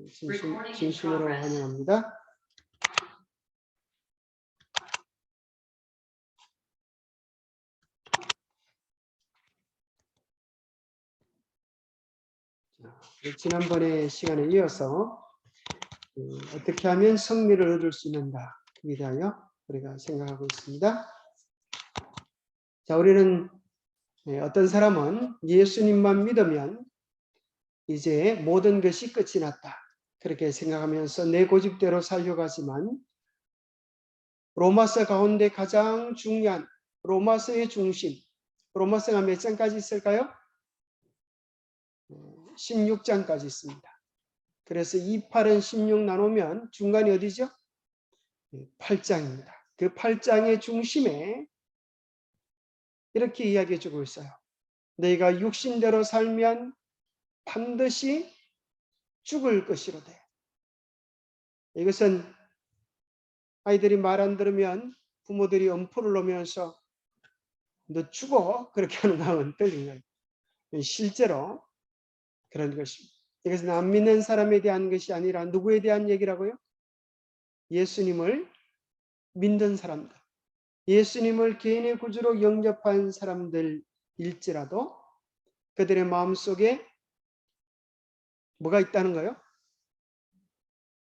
진심으로 환영합니다. 지난번의 시간에 이어서 어떻게 하면 성리를 얻을 수 있는가 에 대하여 우리가 생각하고 있습니다. 자, 우리는 어떤 사람은 예수님만 믿으면 이제 모든 것이 끝이 났다 그렇게 생각하면서 내 고집대로 살려가지만 로마서 가운데 가장 중요한 로마서의 중심, 로마서가 몇 장까지 있을까요? 16장까지 있습니다. 그래서 28은 16 나누면 중간이 어디죠? 8장입니다. 그 8장의 중심에 이렇게 이야기해 주고 있어요. 너희가 육신대로 살면 반드시 죽을 것이로되. 이것은 아이들이 말 안 들으면 부모들이 엄포를 놓으면서 너 죽어 그렇게 하는 마음은 떨린 거예요. 실제로 그런 것입니다. 이것은 안 믿는 사람에 대한 것이 아니라 누구에 대한 얘기라고요? 예수님을 믿는 사람들, 예수님을 개인의 구주로 영접한 사람들일지라도 그들의 마음속에 뭐가 있다는 거예요?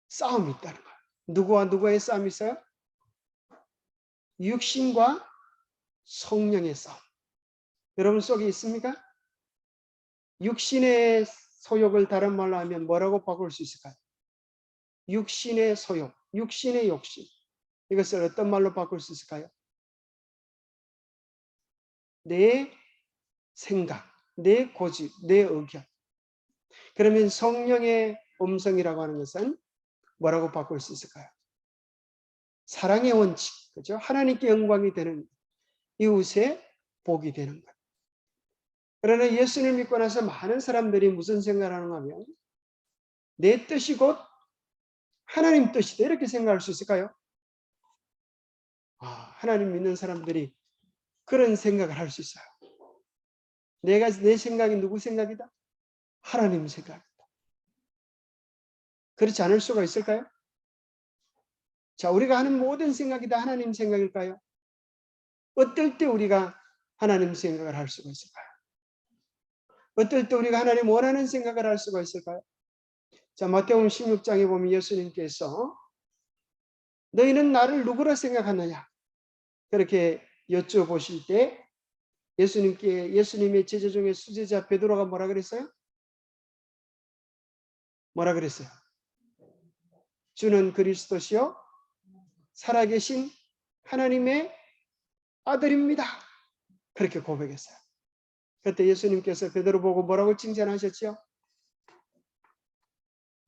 싸움이 있다는 거예요. 누구와 누구의 싸움이 있어요? 육신과 성령의 싸움. 여러분 속에 있습니까? 육신의 소욕을 다른 말로 하면 뭐라고 바꿀 수 있을까요? 육신의 소욕, 육신의 욕심. 이것을 어떤 말로 바꿀 수 있을까요? 내 생각, 내 고집, 내 의견. 그러면 성령의 음성이라고 하는 것은 뭐라고 바꿀 수 있을까요? 사랑의 원칙, 그죠? 하나님께 영광이 되는, 이웃의 복이 되는 것. 그러나 예수를 믿고 나서 많은 사람들이 무슨 생각을 하는가 하면 내 뜻이 곧 하나님 뜻이다 이렇게 생각할 수 있을까요? 하나님 믿는 사람들이 그런 생각을 할 수 있어요. 내 생각이 누구 생각이다? 하나님 생각이다. 그렇지 않을 수가 있을까요? 자, 우리가 하는 모든 생각이 다 하나님 생각일까요? 어떨 때 우리가 하나님 생각을 할 수가 있을까요? 어떨 때 우리가 하나님 원하는 생각을 할 수가 있을까요? 자, 마태복음 16장에 보면 예수님께서 너희는 나를 누구라 생각하느냐? 그렇게 여쭤보실 때 예수님의 제자 중에 수제자 베드로가 뭐라 그랬어요? 뭐라 그랬어요? 주는 그리스도시요 살아계신 하나님의 아들입니다. 그렇게 고백했어요. 그때 예수님께서 베드로 보고 뭐라고 칭찬하셨죠?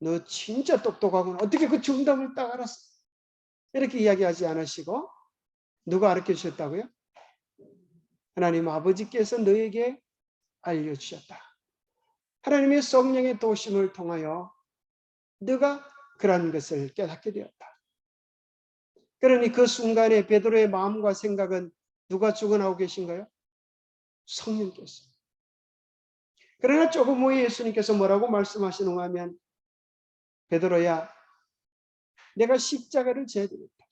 너 진짜 똑똑하구나. 어떻게 그 정답을 딱 알았어? 이렇게 이야기하지 않으시고 누가 가르쳐 주셨다고요? 하나님 아버지께서 너에게 알려주셨다. 하나님의 성령의 도심을 통하여 너가 그런 것을 깨닫게 되었다. 그러니 그 순간에 베드로의 마음과 생각은 누가 주관하고 계신가요? 성령께서. 그러나 조금 후에 예수님께서 뭐라고 말씀하시는가 하면 베드로야 내가 십자가를 져야 되겠다.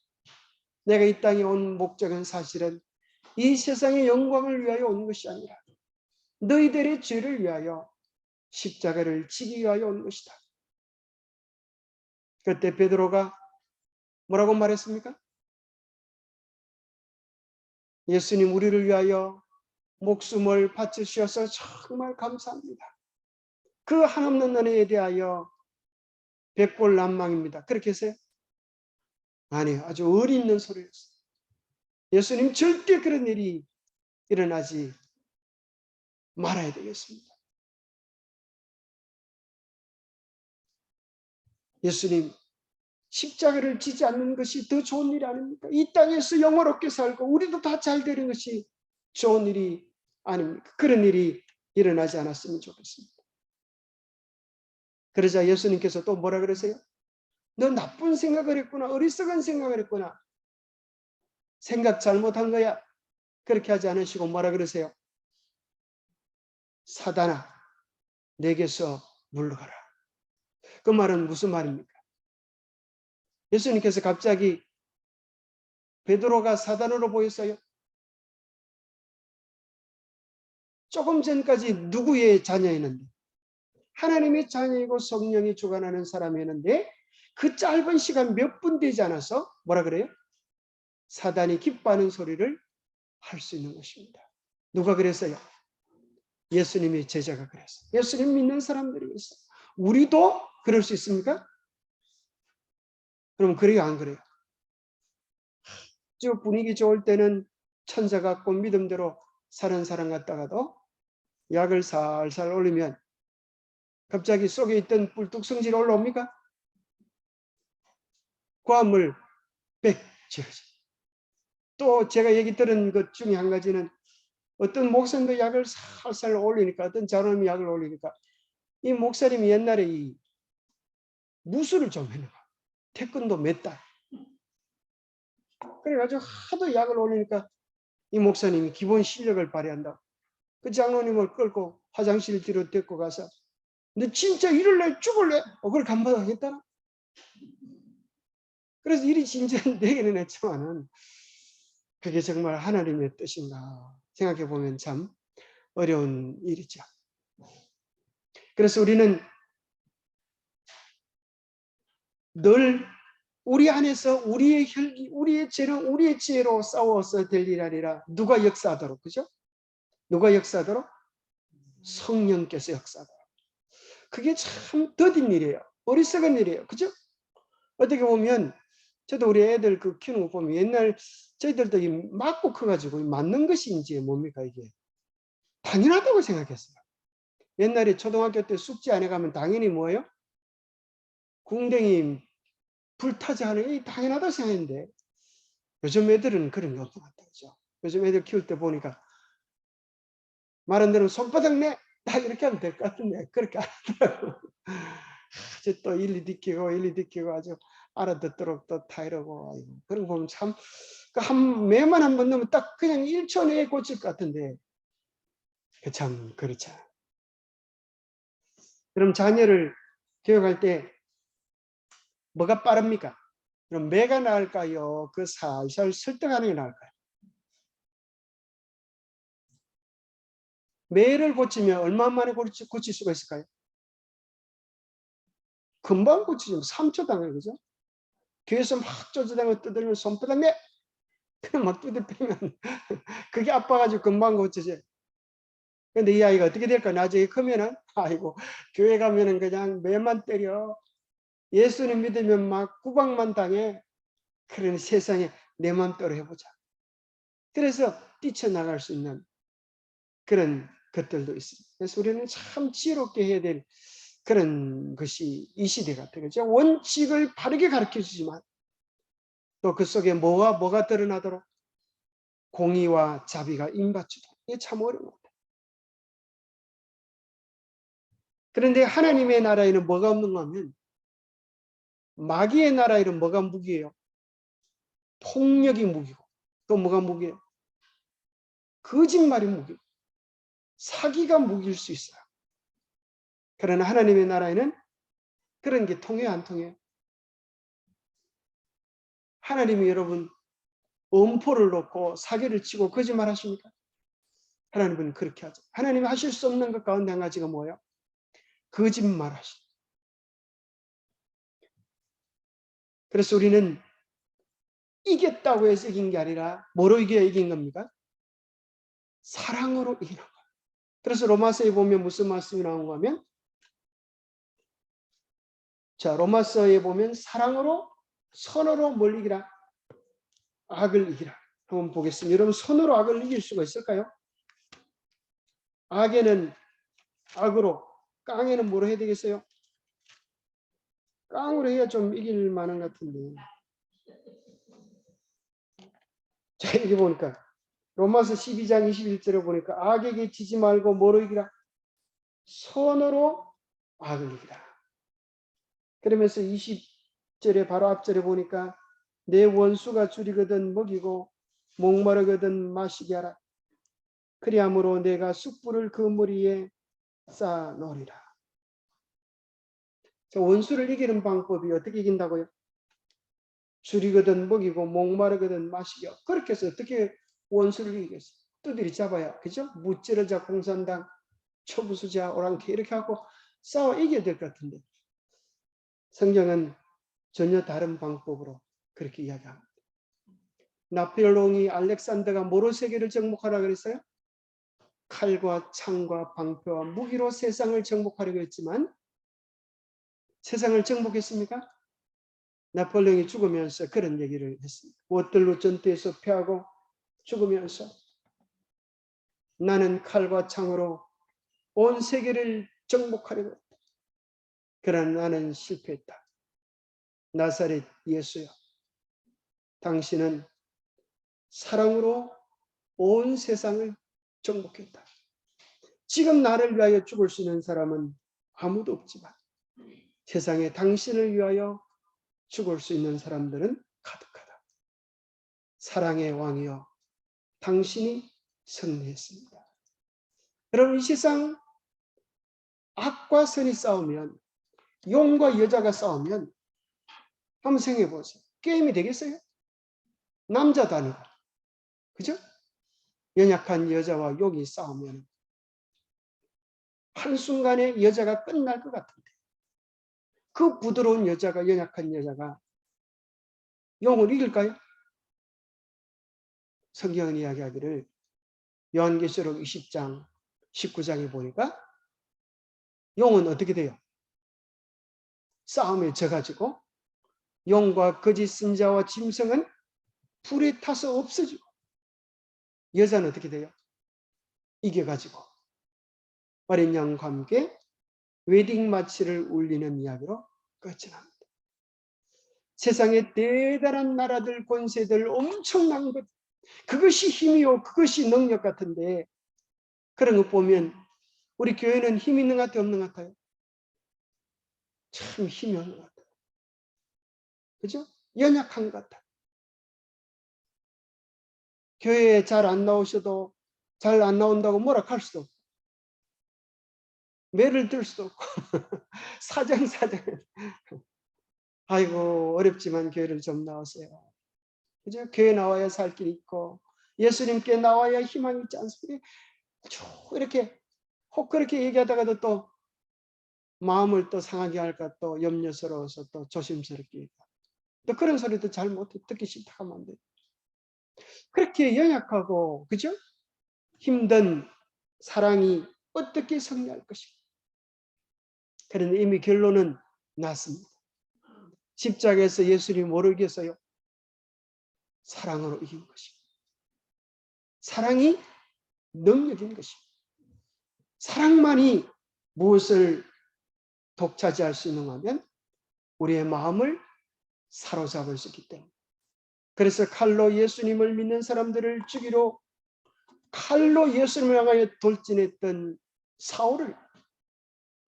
내가 이 땅에 온 목적은 사실은 이 세상의 영광을 위하여 온 것이 아니라 너희들의 죄를 위하여 십자가를 지기 위하여 온 것이다. 그때 베드로가 뭐라고 말했습니까? 예수님 우리를 위하여 목숨을 바치셔서 정말 감사합니다. 그 한없는 은혜에 대하여 백골난망입니다. 그렇게 했어요? 아니요. 아주 어리 있는 소리였어요. 예수님 절대 그런 일이 일어나지 말아야 되겠습니다. 예수님 십자가를 지지 않는 것이 더 좋은 일이 아닙니까? 이 땅에서 영원롭게 살고 우리도 다 잘 되는 것이 좋은 일이 아닙니까? 그런 일이 일어나지 않았으면 좋겠습니다. 그러자 예수님께서 또 뭐라 그러세요? 너 나쁜 생각을 했구나. 어리석은 생각을 했구나. 생각 잘못한 거야. 그렇게 하지 않으시고 뭐라 그러세요? 사단아, 내게서 물러가라. 그 말은 무슨 말입니까? 예수님께서 갑자기 베드로가 사단으로 보였어요? 조금 전까지 누구의 자녀였는데? 하나님의 자녀이고 성령이 주관하는 사람이었는데 그 짧은 시간 몇 분 되지 않아서 뭐라 그래요? 사단이 기뻐하는 소리를 할 수 있는 것입니다. 누가 그랬어요? 예수님의 제자가 그랬어요. 예수님 믿는 사람들이 그랬어요. 우리도 그럴 수 있습니까? 그럼 그래요, 안 그래요? 쭉 분위기 좋을 때는 천사 같고 믿음대로 사는 사람 같다가도 약을 살살 올리면 갑자기 속에 있던 불뚝성질이 올라옵니까? 고함을 백 지어지. 또 제가 얘기 들은 것 중에 한 가지는 어떤 목사님도 약을 살살 올리니까 어떤 자로님이 약을 올리니까 이 목사님이 옛날에 이 무술을 좀 해놔. 태권도 몇 달. 그래가지고 하도 약을 올리니까 이 목사님이 기본 실력을 발휘한다. 그 장로님을 끌고 화장실 뒤로 데리고 가서 너 진짜 이럴래 죽을래? 그걸 감당하겠다나? 그래서 일이 진짜 되기는 했지만은 그게 정말 하나님의 뜻인가 생각해 보면 참 어려운 일이죠. 그래서 우리는 늘 우리 안에서 우리의 혈기, 우리의 죄는 우리의 지혜로 싸워서 될 일 아니라 누가 역사하도록, 그죠? 누가 역사하도록? 성령께서 역사하도록. 그게 참 더딘 일이에요. 어리석은 일이에요. 그죠? 어떻게 보면 저도 우리 애들 그 키우는 거 보면 옛날 저희들도 맞고 커가지고 맞는 것인지 뭡니까 이게 당연하다고 생각했어요. 옛날에 초등학교 때 숙제 안 해가면 당연히 뭐예요? 궁뎅이 불타지 하는 게 당연하다고 생각했는데 요즘 애들은 그런 게 없는 것 같아요. 요즘 애들 키울 때 보니까 말한 대로 손바닥 내! 딱 이렇게 하면 될 것 같은데 그렇게 안 하더라고. 아주 또 일리 디키고 아주 알아듣도록 또 타이르고 그런 거 보면 참 한 매만 한 번 넣으면 딱 그냥 1초 내에 고칠 것 같은데 참 그렇죠. 그럼 자녀를 교육할 때 뭐가 빠릅니까? 그럼 매가 나을까요? 그 살살 설득하는 게 나을까요? 매를 고치면 얼마 만에 고칠 수가 있을까요? 금방 고치죠. 3초 당해, 그죠? 뒤에서 막 쫓아다니고 두드리면 손바닥 내! 그냥 막 두드리면 그게 아파가지고 금방 고치지. 근데 이 아이가 어떻게 될까? 나중에 크면은, 아이고, 교회 가면은 그냥 매만 때려. 예수님 믿으면 막 구박만 당해. 그러니 세상에 내 맘대로 해보자. 그래서 뛰쳐나갈 수 있는 그런 것들도 있습니다. 그래서 우리는 참 지혜롭게 해야 될 그런 것이 이 시대 같아요. 그렇죠? 원칙을 바르게 가르쳐 주지만 또 그 속에 뭐가 드러나도록 공의와 자비가 임받추도록. 이게 참 어려운 겁니다. 그런데 하나님의 나라에는 뭐가 없는가 하면 마귀의 나라에는 뭐가 무기예요? 폭력이 무기고 또 뭐가 무기예요? 거짓말이 무기고 사기가 무기일 수 있어요. 그러나 하나님의 나라에는 그런 게 통해요, 안 통해요? 하나님이 여러분 엄포를 놓고 사기를 치고 거짓말 하십니까? 하나님은 그렇게 하죠. 하나님이 하실 수 없는 것 가운데 한 가지가 뭐예요? 거짓말 하시. 그래서 우리는 이겼다고 해서 이긴 게 아니라 뭐로 이겨야 이긴 겁니까? 사랑으로 이기는 거예요. 그래서 로마서에 보면 무슨 말씀이 나오는가 하면 자, 로마서에 보면 사랑으로 선으로 뭘 이기라? 악을 이기라. 한번 보겠습니다. 여러분 선으로 악을 이길 수가 있을까요? 악에는 악으로, 깡에는 뭐로 해야 되겠어요? 깡으로 해야 좀 이길 만한 것 같은데. 자, 여기 보니까 로마서 12장 21절에 보니까 악에게 지지 말고 뭐로 이기라? 선으로 악을 이기라. 그러면서 20절에 바로 앞절에 보니까 내 원수가 줄이거든 먹이고 목마르거든 마시게 하라. 그리함으로 내가 숯불을 그 머리에 쌓아 놓으리라. 원수를 이기는 방법이 어떻게 이긴다고요? 줄이거든 먹이고 목마르거든 마시고. 그렇게 해서 어떻게 원수를 이기겠어요? 두드리 잡아야, 그죠? 무찌르자 공산당, 초부수자 오랑캐 이렇게 하고 싸워 이겨야 될 것 같은데 성경은 전혀 다른 방법으로 그렇게 이야기합니다. 나폴레옹이 알렉산더가 뭐로 세계를 정복하라 그랬어요? 칼과 창과 방패와 무기로 세상을 정복하려고 했지만 세상을 정복했습니까? 나폴레옹이 죽으면서 그런 얘기를 했습니다. 워털루 전투에서 패하고 죽으면서 나는 칼과 창으로 온 세계를 정복하려고 했다. 그러나 나는 실패했다. 나사렛 예수여, 당신은 사랑으로 온 세상을 정복했다. 지금 나를 위하여 죽을 수 있는 사람은 아무도 없지만 세상에 당신을 위하여 죽을 수 있는 사람들은 가득하다. 사랑의 왕이여, 당신이 승리했습니다. 여러분, 이 세상 악과 선이 싸우면, 용과 여자가 싸우면 한번 생각해 보세요. 게임이 되겠어요? 남자도 아니고, 그죠? 연약한 여자와 용이 싸우면 한순간에 여자가 끝날 것 같은데 그 부드러운 여자가, 연약한 여자가 용을 이길까요? 성경은 이야기하기를 요한계시록 20장 19장에 보니까 용은 어떻게 돼요? 싸움에 져가지고 용과 거짓 선자와 짐승은 불에 타서 없어지고 여자는 어떻게 돼요? 이겨가지고 어린 양과 함께 웨딩 마치를 울리는 이야기로 끝이 납니다. 세상에 대단한 나라들, 권세들, 엄청난 것, 그것이 힘이요, 그것이 능력 같은데 그런 거 보면 우리 교회는 힘 있는 것 같아요, 없는 것 같아요? 참 힘이 없는 것 같아요. 그죠? 연약한 것 같아요. 교회에 잘 안 나오셔도 잘 안 나온다고 뭐라 할 수도 없고 매를 들 수도 없고 사정 아이고 어렵지만 교회를 좀 나오세요. 그죠? 교회 나와야 살 길이 있고 예수님께 나와야 희망이 있지 않습니까? 이렇게 혹 그렇게 얘기하다가도 또 마음을 또 상하게 할까 또 염려스러워서 또 조심스럽게 또 그런 소리도 잘 못해 듣기 싫다 하면 안 돼요. 그렇게 연약하고 그죠? 힘든 사랑이 어떻게 승리할 것인가. 그런데 이미 결론은 났습니다. 십자가에서 예수님이 뭐를 이겼어요? 사랑으로 이긴 것입니다. 사랑이 능력인 것입니다. 사랑만이 무엇을 독차지할 수 있는가 하면 우리의 마음을 사로잡을 수 있기 때문에. 그래서 칼로 예수님을 믿는 사람들을 죽이러 칼로 예수님을 향하여 돌진했던 사울을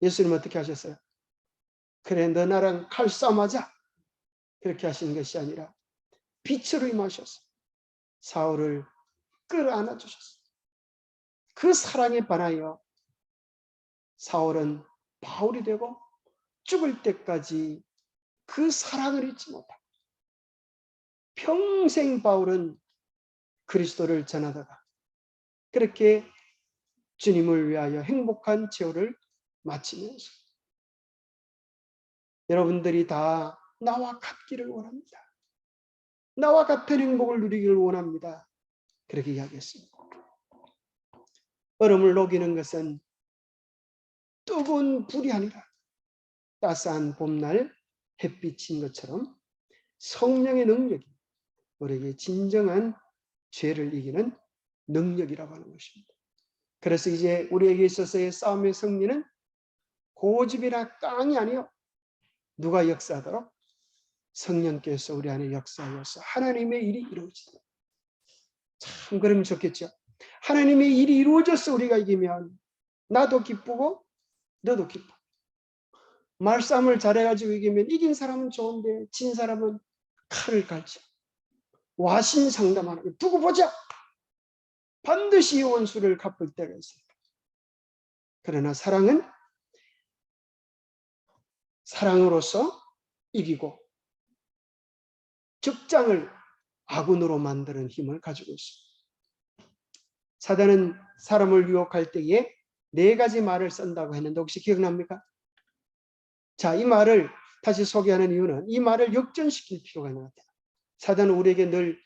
예수님은 어떻게 하셨어요? 그래 너 나랑 칼싸움하자 그렇게 하시는 것이 아니라 빛으로 임하셔서 사울을 끌어안아 주셨어요. 그 사랑에 반하여 사울은 바울이 되고 죽을 때까지 그 사랑을 잊지 못하고 평생 바울은 그리스도를 전하다가 그렇게 주님을 위하여 행복한 최후를 마치면서 여러분들이 다 나와 같기를 원합니다. 나와 같은 행복을 누리기를 원합니다. 그렇게 이야기했습니다. 얼음을 녹이는 것은 뜨거운 불이 아니라 따스한 봄날 햇빛인 것처럼 성령의 능력이 우리에게 진정한 죄를 이기는 능력이라고 하는 것입니다. 그래서 이제 우리에게 있어서의 싸움의 승리는 고집이나 깡이 아니요 누가 역사하도록 성령께서 우리 안에 역사하여서 하나님의 일이 이루어지다. 참 그러면 좋겠죠. 하나님의 일이 이루어져서 우리가 이기면 나도 기쁘고 너도 기쁘고 말싸움을 잘해가지고 이기면 이긴 사람은 좋은데 진 사람은 칼을 갈죠. 와신상담하는 거 두고 보자. 반드시 원수를 갚을 때가 있어요. 그러나 사랑은 사랑으로서 이기고 적장을 아군으로 만드는 힘을 가지고 있습니다. 사단은 사람을 유혹할 때에 4가지 말을 쓴다고 했는데 혹시 기억납니까? 자, 이 말을 다시 소개하는 이유는 이 말을 역전시킬 필요가 있는 것 같아요. 사단은 우리에게 늘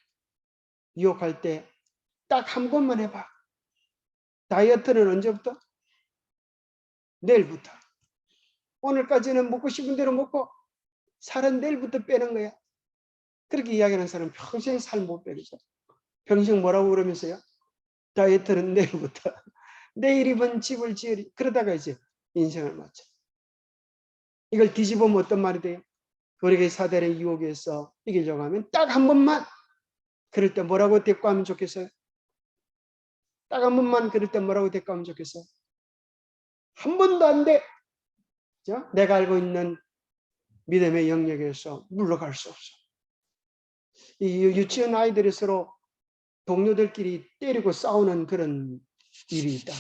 유혹할 때 딱 한 번만 해봐. 다이어트는 언제부터? 내일부터. 오늘까지는 먹고 싶은 대로 먹고 살은 내일부터 빼는 거야. 그렇게 이야기하는 사람은 평생 살 못 빼겠죠. 평생 뭐라고 그러면서요? 다이어트는 내일부터. 내일이면 집을 지으리. 그러다가 이제 인생을 마쳐. 이걸 뒤집으면 어떤 말이 돼요? 우리에게 사단의 유혹에서 이기려고 하면 딱 한 번만 그럴 때 뭐라고 대꾸하면 좋겠어요? 딱 한 번만 그럴 때 뭐라고 대꾸하면 좋겠어요? 한 번도 안 돼. 그죠? 내가 알고 있는 믿음의 영역에서 물러갈 수 없어. 이 유치원 아이들이 서로 동료들끼리 때리고 싸우는 그런 일이 있다.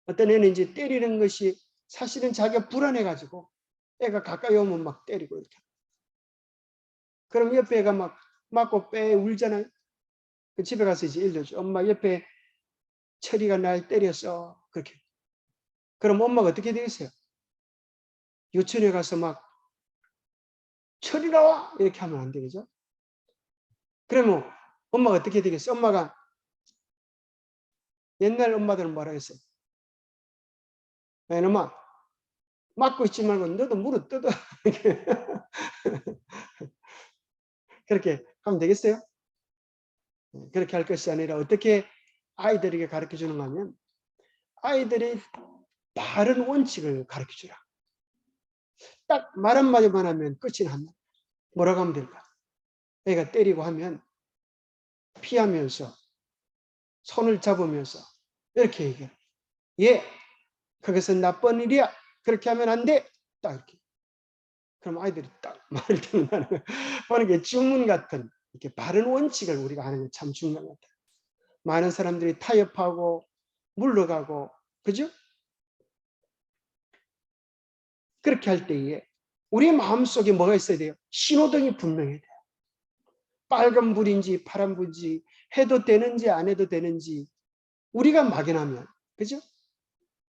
어떤 애는 이제 때리는 것이 사실은 자기가 불안해가지고 애가 가까이 오면 막 때리고 이렇게. 그럼 옆에 애가 막 맞고 빼 울잖아요. 그 집에 가서 이제 일러줘. 엄마 옆에 철이가 날 때렸어. 그렇게. 그럼 엄마가 어떻게 되겠어요? 유치원에 가서 막 철이 나와! 이렇게 하면 안 되겠죠? 그러면 엄마가 어떻게 되겠어요? 엄마가 옛날 엄마들은 뭐라 했어요? 이놈아, 맞고 있지 말고 너도 무릎 뜯어. 그렇게 하면 되겠어요? 그렇게 할 것이 아니라 어떻게 아이들에게 가르쳐 주는가 하면 아이들이 바른 원칙을 가르쳐 주라. 딱 말 한마디만 하면 끝이 납니다. 뭐라고 하면 될까? 애가 때리고 하면 피하면서 손을 잡으면서 이렇게 얘기해. 예, 그것은 나쁜 일이야. 그렇게 하면 안 돼. 딱 이렇게. 그럼 아이들이 딱 말을 듣는다는 거예요. 하는 게 주문 같은 이렇게 바른 원칙을 우리가 하는 게 참 중요한 것 같아요. 많은 사람들이 타협하고 물러가고 그죠? 그렇게 할 때에 우리 마음속에 뭐가 있어야 돼요? 신호등이 분명해야 돼요. 빨간 불인지 파란 불인지 해도 되는지 안 해도 되는지 우리가 막연하면 그죠?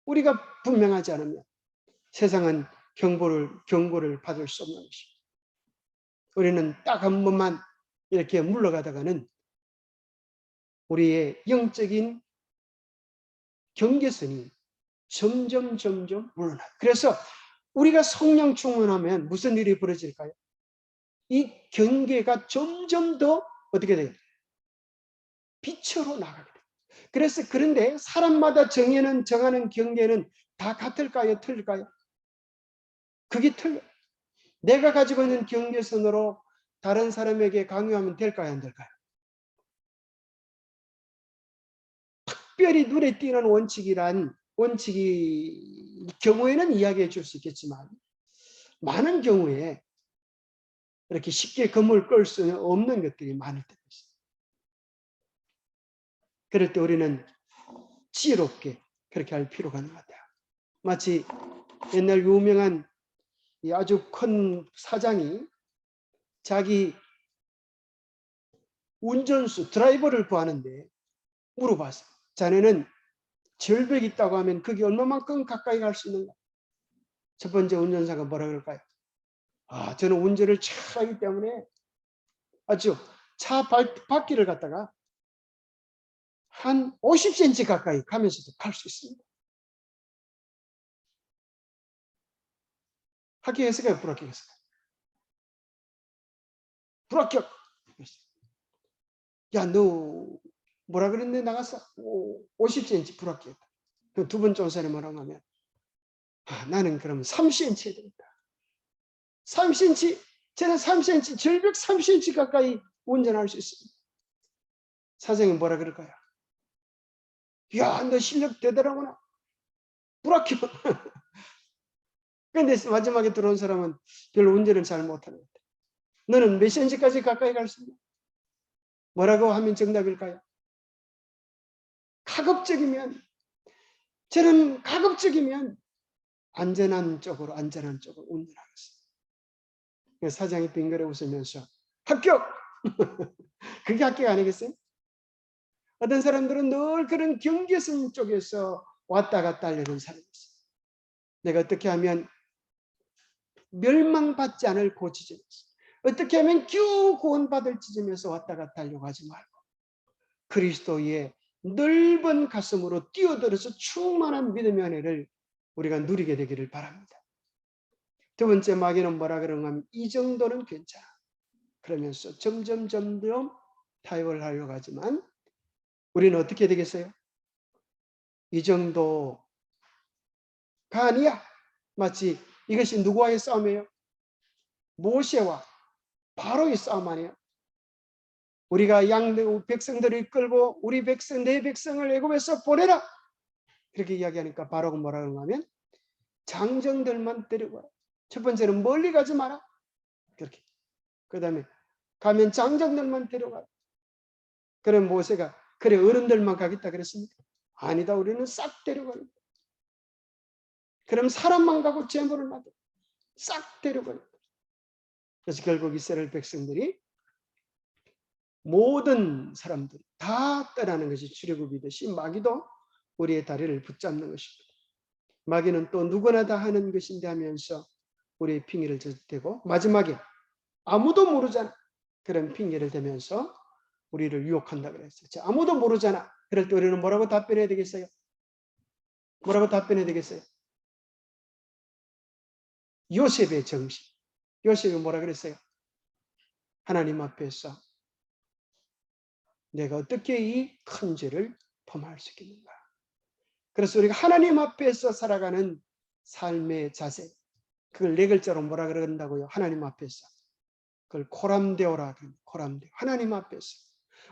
우리가 분명하지 않으면 세상은 경고를 받을 수 없는 것입니다. 우리는 딱 한 번만 이렇게 물러가다가는 우리의 영적인 경계선이 점점 물러나요. 그래서 우리가 성령 충만하면 무슨 일이 벌어질까요? 이 경계가 점점 더 어떻게 돼요? 빛으로 나가게 돼요. 그래서 그런데 사람마다 정하는 경계는 다 같을까요? 틀릴까요? 그게 틀려요. 내가 가지고 있는 경계선으로 다른 사람에게 강요하면 될까요? 안 될까요? 특별히 눈에 띄는 원칙이 경우에는 이야기해 줄 수 있겠지만 많은 경우에 이렇게 쉽게 검을 끌 수는 없는 것들이 많을 때가 있어요. 그럴 때 우리는 지혜롭게 그렇게 할 필요가 있는 것 같아요. 마치 옛날 유명한 아주 큰 사장이 자기 운전수 드라이버를 구하는데 물어봤어요. 자네는 절벽이 있다고 하면 그게 얼마만큼 가까이 갈 수 있는가? 첫 번째 운전사가 뭐라 그럴까요? 저는 운전을 잘하기 때문에 아주 차 바퀴를 갖다가 한 50cm 가까이 가면서도 갈 수 있습니다. 합격했을까요? 불합격했을까요? 불합격! 야, 너 뭐라 그랬는데 나갔어? 50cm 불합격했다. 두 번째 온사람이 뭐라고 하면 나는 그럼 3cm 해야 되겠다. 3cm, 저는 3cm, 절벽 3cm 가까이 운전할 수 있습니다. 사장이 뭐라 그럴까요? 야, 너 실력 대단하구나. 불합격. 그런데 마지막에 들어온 사람은 별로 운전을 잘 못하는 것 같아요. 너는 몇 cm까지 가까이 갈 수 있냐? 뭐라고 하면 정답일까요? 가급적이면, 저는 가급적이면 안전한 쪽으로 운전하겠습니다. 사장이 빙그레 웃으면서 합격! 그게 합격 아니겠어요? 어떤 사람들은 늘 그런 경계선 쪽에서 왔다 갔다 하려는 사람이 있어요. 내가 어떻게 하면 멸망받지 않을 그 지점에서, 어떻게 하면 겨우 구원받을 지점에서 왔다 갔다 하려고 하지 말고 그리스도의 넓은 가슴으로 뛰어들어서 충만한 믿음의 은혜를 우리가 누리게 되기를 바랍니다. 두 번째 마귀는 뭐라 그러는가 하면 이 정도는 괜찮아. 그러면서 점점 타협을 하려고 하지만 우리는 어떻게 되겠어요? 이 정도가 아니야. 마치 이것이 누구와의 싸움이에요? 모세와 바로의 싸움 아니에요? 우리가 백성들을 이끌고 우리 백성 내 백성을 애굽에서 보내라. 그렇게 이야기하니까 바로가 뭐라 그러는가 하면 장정들만 데리고 첫 번째는 멀리 가지 마라. 그렇게. 그 다음에 가면 장정들만 데려가. 그럼 모세가 그래 어른들만 가겠다 그랬습니까? 아니다. 우리는 싹 데려가는 거야. 그럼 사람만 가고 재물을 놔둬. 싹 데려가는 거야. 그래서 결국 이스라엘 백성들이 모든 사람들이 다 떠나는 것이 출애굽이듯이 마귀도 우리의 다리를 붙잡는 것입니다. 마귀는 또 누구나 다 하는 것인데 하면서 우리의 핑계를 대고 마지막에 아무도 모르잖아. 그런 핑계를 대면서 우리를 유혹한다 그랬어요. 자, 아무도 모르잖아. 그럴 때 우리는 뭐라고 답변해야 되겠어요? 뭐라고 답변해야 되겠어요? 요셉의 정신. 요셉이 뭐라 그랬어요? 하나님 앞에서 내가 어떻게 이 큰 죄를 범할 수 있겠는가? 그래서 우리가 하나님 앞에서 살아가는 삶의 자세, 그걸 네 글자로 뭐라 그런다고요? 하나님 앞에서. 그걸 코람데오라 그럽니다. 코람데오. 하나님 앞에서.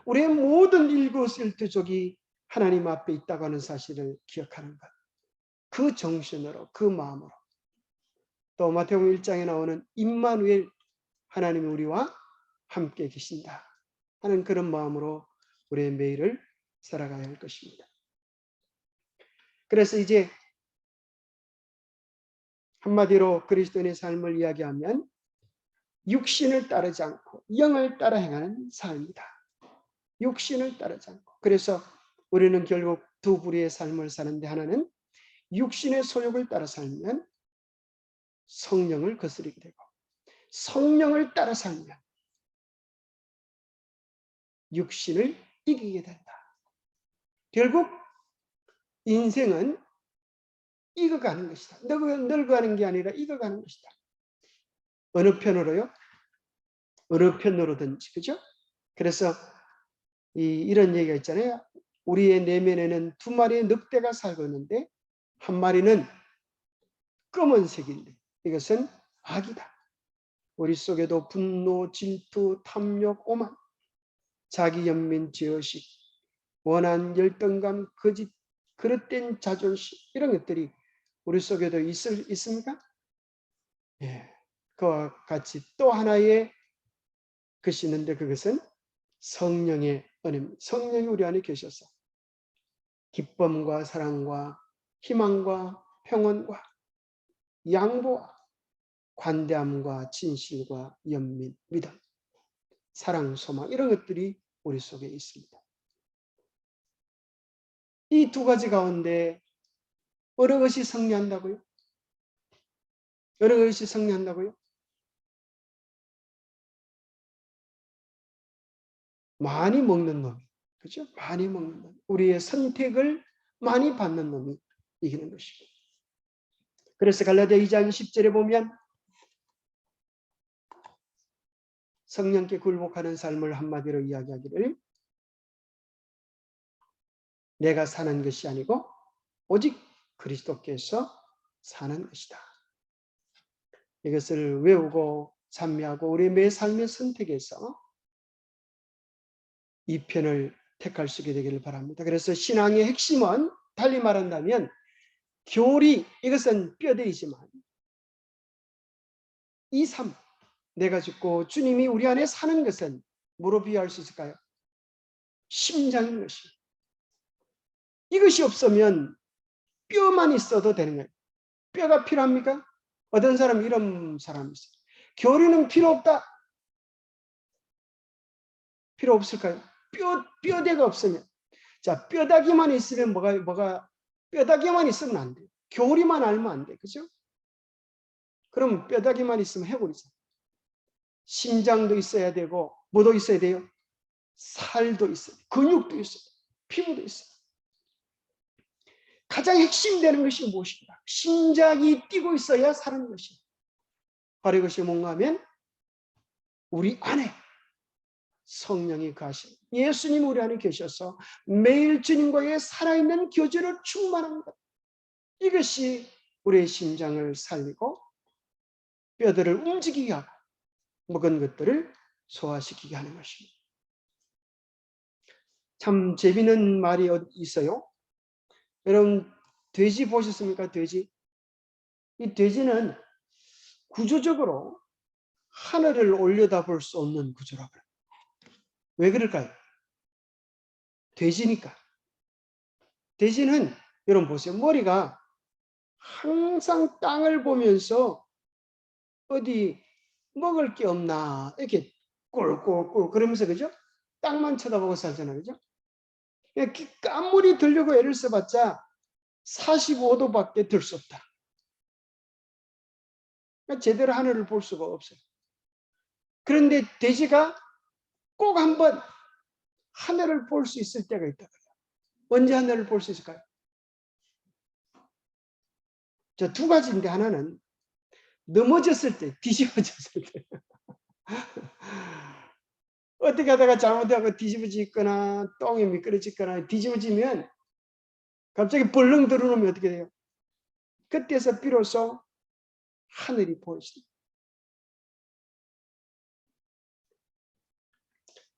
우리의 모든 일거수일투족이 하나님 앞에 있다고 하는 사실을 기억하는 것. 그 정신으로, 그 마음으로. 또 마태복음 1장에 나오는 임마누엘, 하나님이 우리와 함께 계신다 하는 그런 마음으로 우리의 매일을 살아가야 할 것입니다. 그래서 이제 한마디로 그리스도인의 삶을 이야기하면 육신을 따르지 않고 영을 따라 행하는 삶이다. 육신을 따르지 않고. 그래서 우리는 결국 두 부류의 삶을 사는데 하나는 육신의 소욕을 따라 살면 성령을 거스르게 되고 성령을 따라 살면 육신을 이기게 된다. 결국 인생은 익어가는 것이다. 늙어가는 게 아니라 익어가는 것이다. 어느 편으로요? 어느 편으로든지. 그죠? 그래서 이런 얘기가 있잖아요. 우리의 내면에는 두 마리의 늑대가 살고 있는데 한 마리는 검은색인데 이것은 악이다. 우리 속에도 분노, 질투, 탐욕, 오만, 자기 연민, 죄의식, 원한, 열등감, 거짓, 그릇된 자존심 이런 것들이 우리 속에도 있습니까? 예. 그와 같이 또 하나의 것이 있는데 그것은 성령의 은혜입니다. 성령이 우리 안에 계셔서 기쁨과 사랑과 희망과 평온과 양보와 관대함과 진실과 연민, 믿음, 사랑, 소망 이런 것들이 우리 속에 있습니다. 이 두 가지 가운데 어느 것이 승리한다고요? 어느 것이 승리한다고요? 많이 먹는 놈, 그죠? 많이 먹는 놈. 우리의 선택을 많이 받는 놈이 이기는 것이고. 그래서 갈라디아 2장 10절에 보면 성령께 굴복하는 삶을 한마디로 이야기하기를 내가 사는 것이 아니고 오직 그리스도께서 사는 것이다. 이것을 외우고 찬미하고 우리 매 삶의 선택에서 이 편을 택할 수 있게 되기를 바랍니다. 그래서 신앙의 핵심은 달리 말한다면 교리, 이것은 뼈대이지만 이 삶, 내가 죽고 주님이 우리 안에 사는 것은 뭐로 비유할 수 있을까요? 심장인 것이. 이것이 없으면 뼈만 있어도 되는 거예요. 뼈가 필요합니까? 어떤 사람 이런 사람이 있어요. 교리는 필요 없다. 필요 없을까요? 뼈대가 없으면. 자, 뼈다귀만 있으면 뼈다귀만 있으면 안 돼요. 교리만 알면 안 돼. 그죠? 그럼 뼈다귀만 있으면 해골이죠. 심장도 있어야 되고, 뭐도 있어야 돼요? 살도 있어요. 근육도 있어요. 피부도 있어요. 가장 핵심되는 것이 무엇인가? 심장이 뛰고 있어야 사는 것이. 바로 이것이 뭔가 하면 우리 안에 성령이 가신 예수님 우리 안에 계셔서 매일 주님과의 살아있는 교제를 충만한 것. 이것이 우리의 심장을 살리고 뼈들을 움직이게 하고 먹은 것들을 소화시키게 하는 것입니다. 참 재미있는 말이 있어요. 여러분 돼지 보셨습니까? 돼지. 이 돼지는 구조적으로 하늘을 올려다볼 수 없는 구조라고 해요. 왜 그럴까요? 돼지니까. 돼지는 여러분 보세요. 머리가 항상 땅을 보면서 어디 먹을 게 없나 이렇게 꿀꿀꿀 그러면서 그죠? 땅만 쳐다보고 살잖아요. 그죠? 깐물이 들려고 애를 써봤자 45도밖에 들 수 없다. 그러니까 제대로 하늘을 볼 수가 없어요. 그런데 돼지가 꼭 한번 하늘을 볼 수 있을 때가 있다. 언제 하늘을 볼 수 있을까요? 저 두 가지인데 하나는 넘어졌을 때, 뒤집어졌을 때. 어떻게 하다가 잘못하고 뒤집어지거나 똥이 미끄러지거나 뒤집어지면 갑자기 벌렁 들어오면 어떻게 돼요? 그때서 비로소 하늘이 보이시다.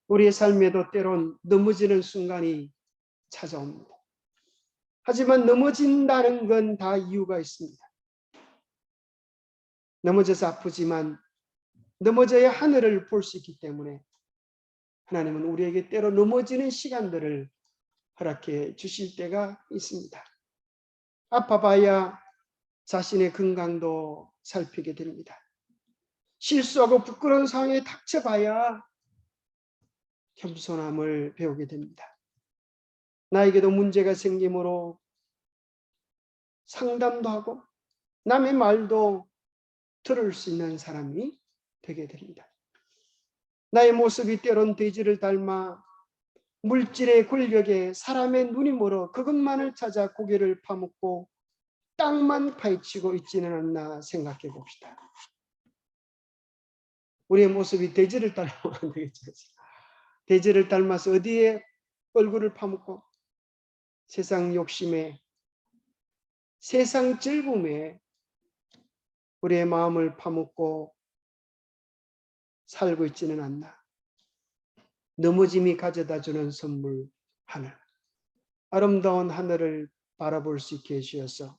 우리의 삶에도 때론 넘어지는 순간이 찾아옵니다. 하지만 넘어진다는 건 다 이유가 있습니다. 넘어져서 아프지만 넘어져야 하늘을 볼 수 있기 때문에 하나님은 우리에게 때로 넘어지는 시간들을 허락해 주실 때가 있습니다. 아파봐야 자신의 건강도 살피게 됩니다. 실수하고 부끄러운 상황에 닥쳐봐야 겸손함을 배우게 됩니다. 나에게도 문제가 생기므로 상담도 하고 남의 말도 들을 수 있는 사람이 되게 됩니다. 나의 모습이 때론 돼지를 닮아 물질의 권력에 사람의 눈이 멀어 그것만을 찾아 고개를 파묻고 땅만 파헤치고 있지는 않나 생각해 봅시다. 우리의 모습이 돼지를 닮으면 안 되겠죠. 돼지를 닮아서 어디에 얼굴을 파묻고 세상 욕심에 세상 즐거움에 우리의 마음을 파묻고 살고 있지는 않나. 넘어짐이 가져다주는 선물 하늘. 아름다운 하늘을 바라볼 수 있게 해주셔서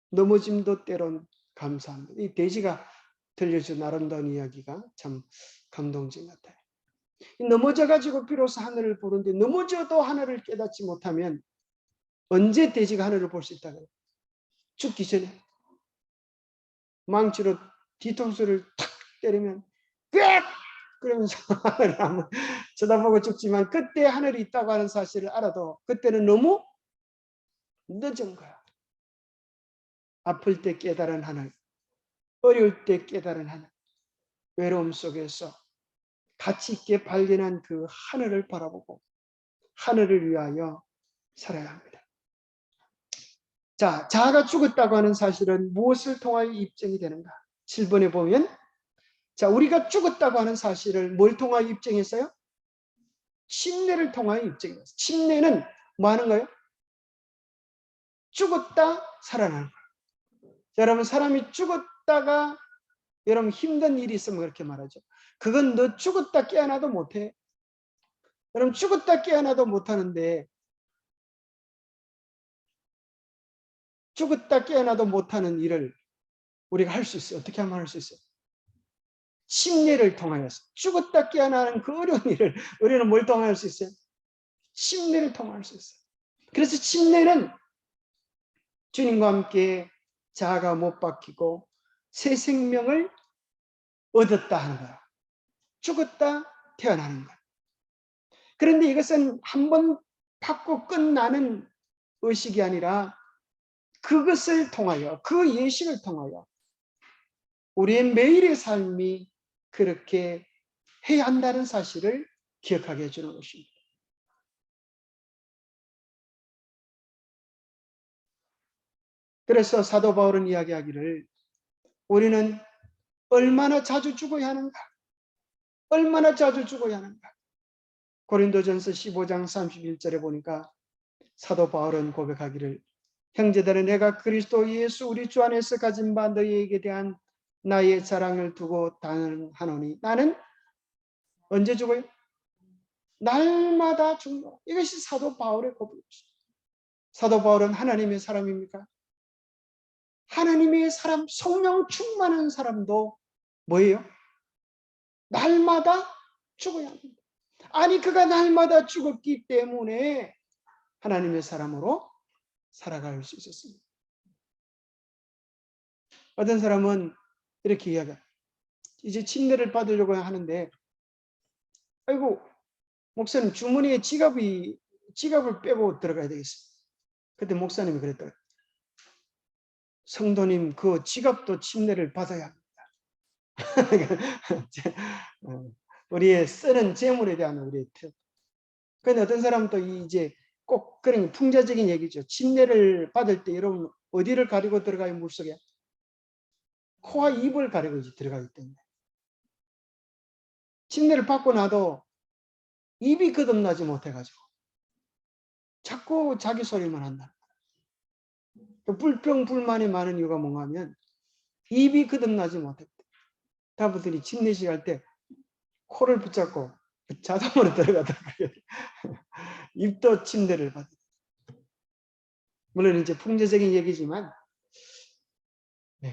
넘어짐도 때론 감사합니다. 이 돼지가 들려준 아름다운 이야기가 참 감동적 같아요. 넘어져가지고 비로소 하늘을 보는데 넘어져도 하늘을 깨닫지 못하면 언제 돼지가 하늘을 볼 수 있다고요? 죽기 전에. 망치로 뒤통수를 탁 때리면 꽥! 그러면서 하늘을 한번 쳐다보고 죽지만 그때 하늘이 있다고 하는 사실을 알아도 그때는 너무 늦은 거야. 아플 때 깨달은 하늘, 어려울 때 깨달은 하늘, 외로움 속에서 가치 있게 발견한 그 하늘을 바라보고 하늘을 위하여 살아야 합니다. 자, 자아가 죽었다고 하는 사실은 무엇을 통하여 입증이 되는가? 7번에 보면 자, 우리가 죽었다고 하는 사실을 뭘 통하여 입증했어요? 침례를 통하여 입증했어요. 침례는 뭐 하는 거예요? 죽었다 살아나는 거예요. 여러분 사람이 죽었다가 여러분 힘든 일이 있으면 그렇게 말하죠. 그건 너 죽었다 깨어나도 못해. 여러분 죽었다 깨어나도 못하는데 죽었다 깨어나도 못하는 일을 우리가 할 수 있어요. 어떻게 하면 할 수 있어요? 침례를 통하여서 죽었다 깨어나는 그 어려운 일을 우리는 뭘 통할 수 있어요? 침례를 통할 수 있어요. 그래서 침례는 주님과 함께 자아가 못 바뀌고 새 생명을 얻었다 하는 거야. 죽었다 태어나는 거야. 그런데 이것은 한 번 받고 끝나는 의식이 아니라 그것을 통하여, 그 예식을 통하여 우리의 매일의 삶이 그렇게 해야 한다는 사실을 기억하게 해주는 것입니다. 그래서 사도 바울은 이야기하기를 우리는 얼마나 자주 죽어야 하는가? 얼마나 자주 죽어야 하는가? 고린도전서 15장 31절에 보니까 사도 바울은 고백하기를 형제들은 내가 그리스도 예수 우리 주 안에서 가진 바 너희에게 대한 나의 자랑을 두고 단언하노니 나는 언제 죽어요? 날마다 죽노라. 이것이 사도 바울의 고백입니다. 사도 바울은 하나님의 사람입니까? 하나님의 사람, 성령 충만한 사람도 뭐예요? 날마다 죽어야 합니다. 아니 그가 날마다 죽었기 때문에 하나님의 사람으로 살아갈 수 있었습니다. 어떤 사람은 이렇게 이야기해요. 이제 침례를 받으려고 하는데 아이고 목사님 주머니에 지갑을 빼고 들어가야 되겠어요. 그때 목사님이 그랬더라고요. 성도님 그 지갑도 침례를 받아야 합니다. 우리의 쓰는 재물에 대한 우리의 태도. 그런데 어떤 사람은 또 이제 꼭 그런 풍자적인 얘기죠. 침례를 받을 때 여러분 어디를 가리고 들어가요? 물속에? 코와 입을 가리고 이제 들어가기 때문에. 침례를 받고 나도 입이 거듭나지 못해가지고 자꾸 자기 소리만 한다. 불평불만이 많은 이유가 뭔가 하면 입이 거듭나지 못했다. 다분들이 침례식 할 때 코를 붙잡고 자동으로 들어가더라고요. 입도 침례를 받았다. 물론 이제 풍자적인 얘기지만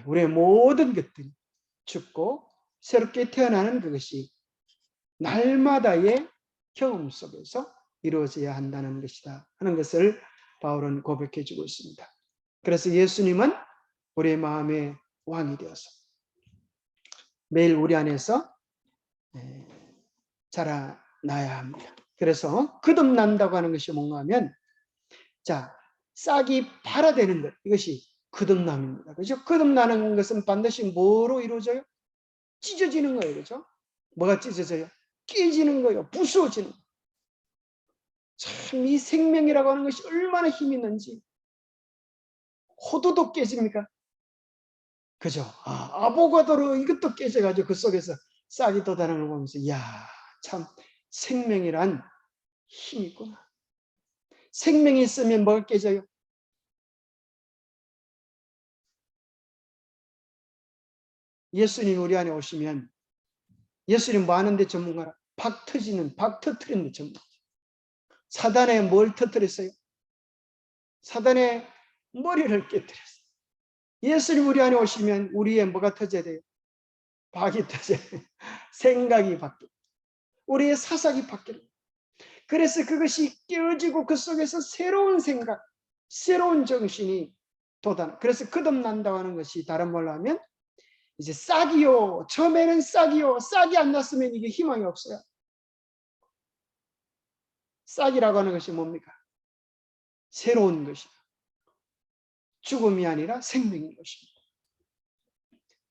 우리의 모든 것들이 죽고 새롭게 태어나는 그것이 날마다의 경험 속에서 이루어져야 한다는 것이다 하는 것을 바울은 고백해 주고 있습니다. 그래서 예수님은 우리의 마음의 왕이 되어서 매일 우리 안에서 자라나야 합니다. 그래서 거듭난다고 하는 것이 뭔가 하면 자 싹이 발화되는 것, 이것이 거듭남입니다. 그렇죠? 거듭나는 것은 반드시 뭐로 이루어져요? 찢어지는 거예요. 그렇죠? 뭐가 찢어져요? 깨지는 거예요. 부수어지는 거예요. 참 이 생명이라고 하는 것이 얼마나 힘이 있는지. 호두도 깨집니까? 그죠? 아보가도로 이것도 깨져가지고 그 속에서 싹이 돋아나는 걸 보면서 이야 참 생명이란 힘이 있구나. 생명이 있으면 뭐가 깨져요? 예수님 우리 안에 오시면 예수님 뭐 하는데 전문가라? 박 터트리는 데 전문가. 사단에 뭘 터뜨렸어요? 사단의 머리를 깨뜨렸어요. 예수님 우리 안에 오시면 우리의 뭐가 터져야 돼요? 박이 터져야 돼요. 생각이 바뀌고 우리의 사상이 바뀌는 거예요. 그래서 그것이 깨어지고 그 속에서 새로운 생각, 새로운 정신이 돋아나. 그래서 거듭난다고 하는 것이 다른 말로 하면 이제 싹이요. 처음에는 싹이요. 싹이 안 났으면 이게 희망이 없어요. 싹이라고 하는 것이 뭡니까? 새로운 것이다. 죽음이 아니라 생명인 것입니다.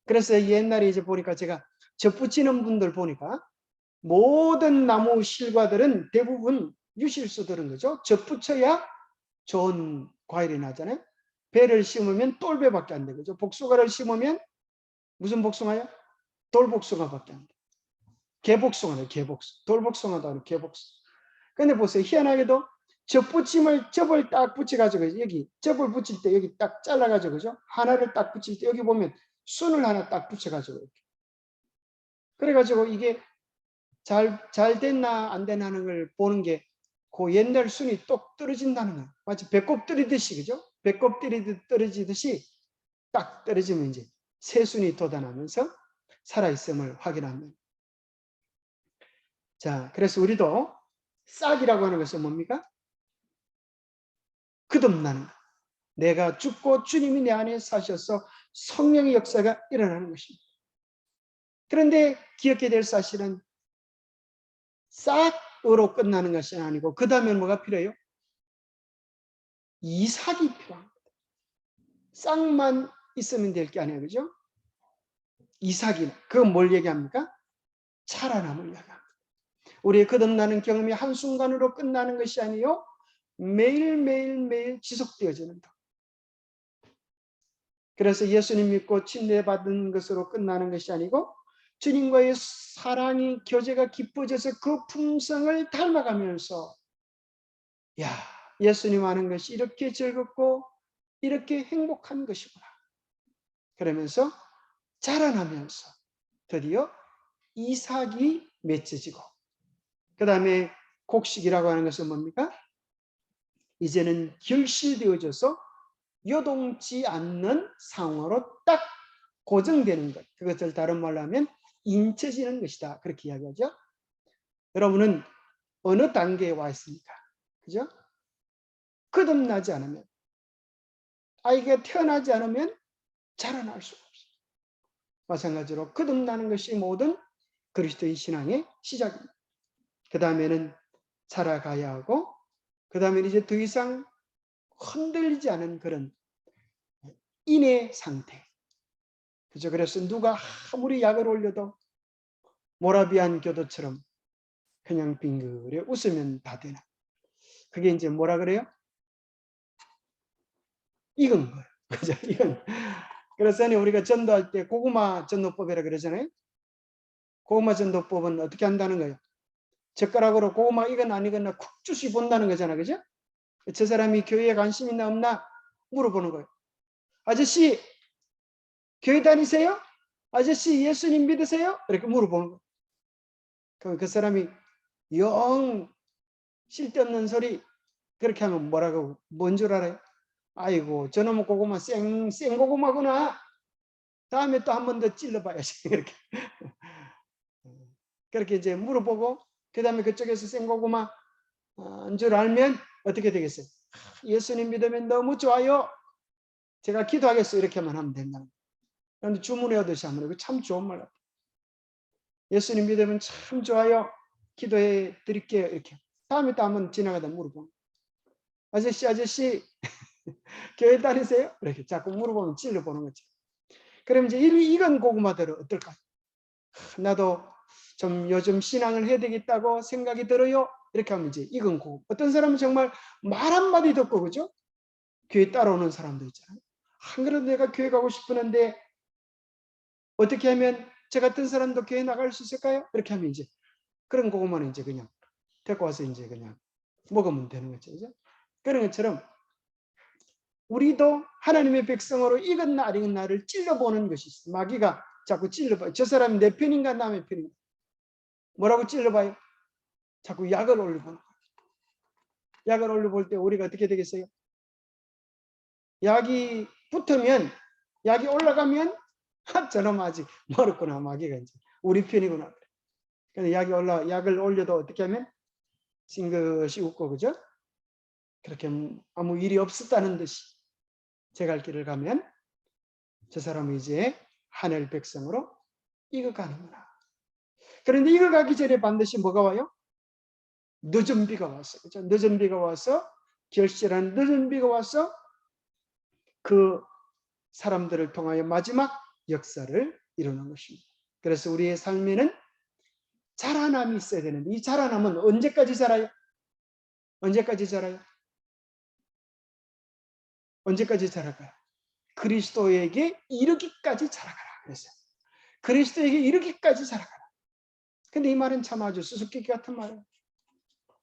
그래서 옛날에 이제 보니까 제가 젖붙이는 분들 보니까 모든 나무 실과들은 대부분 유실수들은 거죠. 젖붙여야 좋은 과일이 나잖아요. 배를 심으면 똘배밖에 안 되죠. 복숭아를 심으면 무슨 복숭아요? 돌복숭아밖에 안 돼. 개복숭아네, 개복숭아. 돌복숭아도 아니고 개복숭아. 근데 보세요. 희한하게도 접을 딱 붙여가지고 여기 접을 붙일 때 여기 딱 잘라가지고 그죠? 하나를 딱 붙일 때 여기 보면 순을 하나 딱 붙여가지고 이렇게. 그래가지고 이게 잘 됐나 안 됐나 하는 걸 보는 게 그 옛날 순이 똑 떨어진다는 거예요. 마치 배꼽 떨어지듯이 그죠? 배꼽 떨어지듯이 딱 떨어지면 이제 새 순이 돋아나면서 살아있음을 확인합니다. 자, 그래서 우리도 싹이라고 하는 것은 뭡니까? 거듭나는 것. 내가 죽고 주님이 내 안에 사셔서 성령의 역사가 일어나는 것입니다. 그런데 기억해야 될 사실은 싹으로 끝나는 것이 아니고 그 다음에 뭐가 필요해요? 이삭이 필요합니다. 싹만 있으면 될 게 아니에요. 그죠? 이삭이, 그건 뭘 얘기합니까? 자라남을 얘기합니다. 우리의 거듭나는 경험이 한순간으로 끝나는 것이 아니요 매일매일 지속되어지는 것. 그래서 예수님 믿고 침례받은 것으로 끝나는 것이 아니고 주님과의 사랑이 교제가 깊어져서 그 품성을 닮아가면서 야, 예수님 아는 것이 이렇게 즐겁고 이렇게 행복한 것이구나. 그러면서 자라나면서 드디어 이삭이 맺혀지고 그 다음에 곡식이라고 하는 것은 뭡니까? 이제는 결실되어져서 요동치 않는 상황으로 딱 고정되는 것. 그것을 다른 말로 하면 인쳐지는 것이다. 그렇게 이야기하죠. 여러분은 어느 단계에 와 있습니까? 그죠? 거듭나지 않으면, 아이가 태어나지 않으면 자라날 수가 없어요. 마찬가지로 거듭나는 것이 모든 그리스도의 신앙의 시작입니다. 그 다음에는 자라가야 하고, 그 다음에는 이제 더 이상 흔들리지 않은 그런 인의 상태. 그죠? 그래서 누가 아무리 약을 올려도 모라비안 교도처럼 그냥 빙그레 웃으면 다 되나. 그게 이제 뭐라 그래요? 익은 거예요. 그죠? 이건. 그래서 우리가 전도할 때 고구마 전도법이라 그러잖아요. 고구마 전도법은 어떻게 한다는 거예요? 젓가락으로 고구마 익었나 안 익었나 쿡 주시 본다는 거잖아. 그죠? 저 사람이 교회에 관심 있나 없나 물어보는 거예요. 아저씨, 교회 다니세요? 아저씨, 예수님 믿으세요? 이렇게 물어보는 거예요. 그럼 그 사람이 영 쓸데없는 소리 그렇게 하면 뭐라고 뭔 줄 알아요? 아이고 저놈의 고구마 생고구마구나. 다음에 또 한 번 더 찔러봐야지. 그렇게 이제 물어보고 그 다음에 그쪽에서 생고구마인 줄 알면 어떻게 되겠어요? 예수님 믿으면 너무 좋아요. 제가 기도하겠어요. 이렇게만 하면 된다는 거예요. 그런데 주문해 오듯이 하면 이거 참 좋은 말 같아요. 예수님 믿으면 참 좋아요. 기도해 드릴게요. 이렇게. 다음에 또 한번 지나가다 물어보고 아저씨 교회 다니세요? 이렇게 자꾸 물어보면 찔러보는 거죠. 그럼 이제 익은 고구마들은 어떨까요? 나도 좀 요즘 신앙을 해야 되겠다고 생각이 들어요. 이렇게 하면 이제 익은 고구마. 어떤 사람은 정말 말 한마디 듣고 그죠? 교회 따라오는 사람도 있잖아요. 안 그래도 내가 교회 가고 싶었는데 어떻게 하면 저 같은 사람도 교회 나갈 수 있을까요? 이렇게 하면 이제 그런 고구마는 이제 그냥 데리고 와서 이제 그냥 먹으면 되는 거죠. 그죠? 그런 것처럼 우리도 하나님의 백성으로 익은 날, 익은 날을 찔러보는 것이 있어요. 마귀가 자꾸 찔러봐요. 저 사람이 내 편인가 남의 편인가. 뭐라고 찔러봐요? 자꾸 약을 올려보는 거예요. 약을 올려볼 때 우리가 어떻게 되겠어요? 약이 붙으면, 약이 올라가면 저놈 아직 멀었구나. 마귀가 이제 우리 편이구나. 근데 약을 올려도 어떻게 하면 싱긋이 웃고 그죠? 그렇게 아무 일이 없었다는 듯이 제 갈 길을 가면 저 사람은 이제 하늘 백성으로 익어가는구나. 그런데 익어가기 전에 반드시 뭐가 와요? 늦은 비가 왔어. 그죠? 늦은 비가 와서 결실한 늦은 비가 와서 그 사람들을 통하여 마지막 역사를 이루는 것입니다. 그래서 우리의 삶에는 자라남이 있어야 되는데 이 자라남은 언제까지 자라요? 언제까지 자라요? 언제까지 자랄까요? 그리스도에게 이르기까지 자라가라. 그랬어요. 그리스도에게 이르기까지 자라가라. 근데 이 말은 참 아주 수수께끼 같은 말이에요.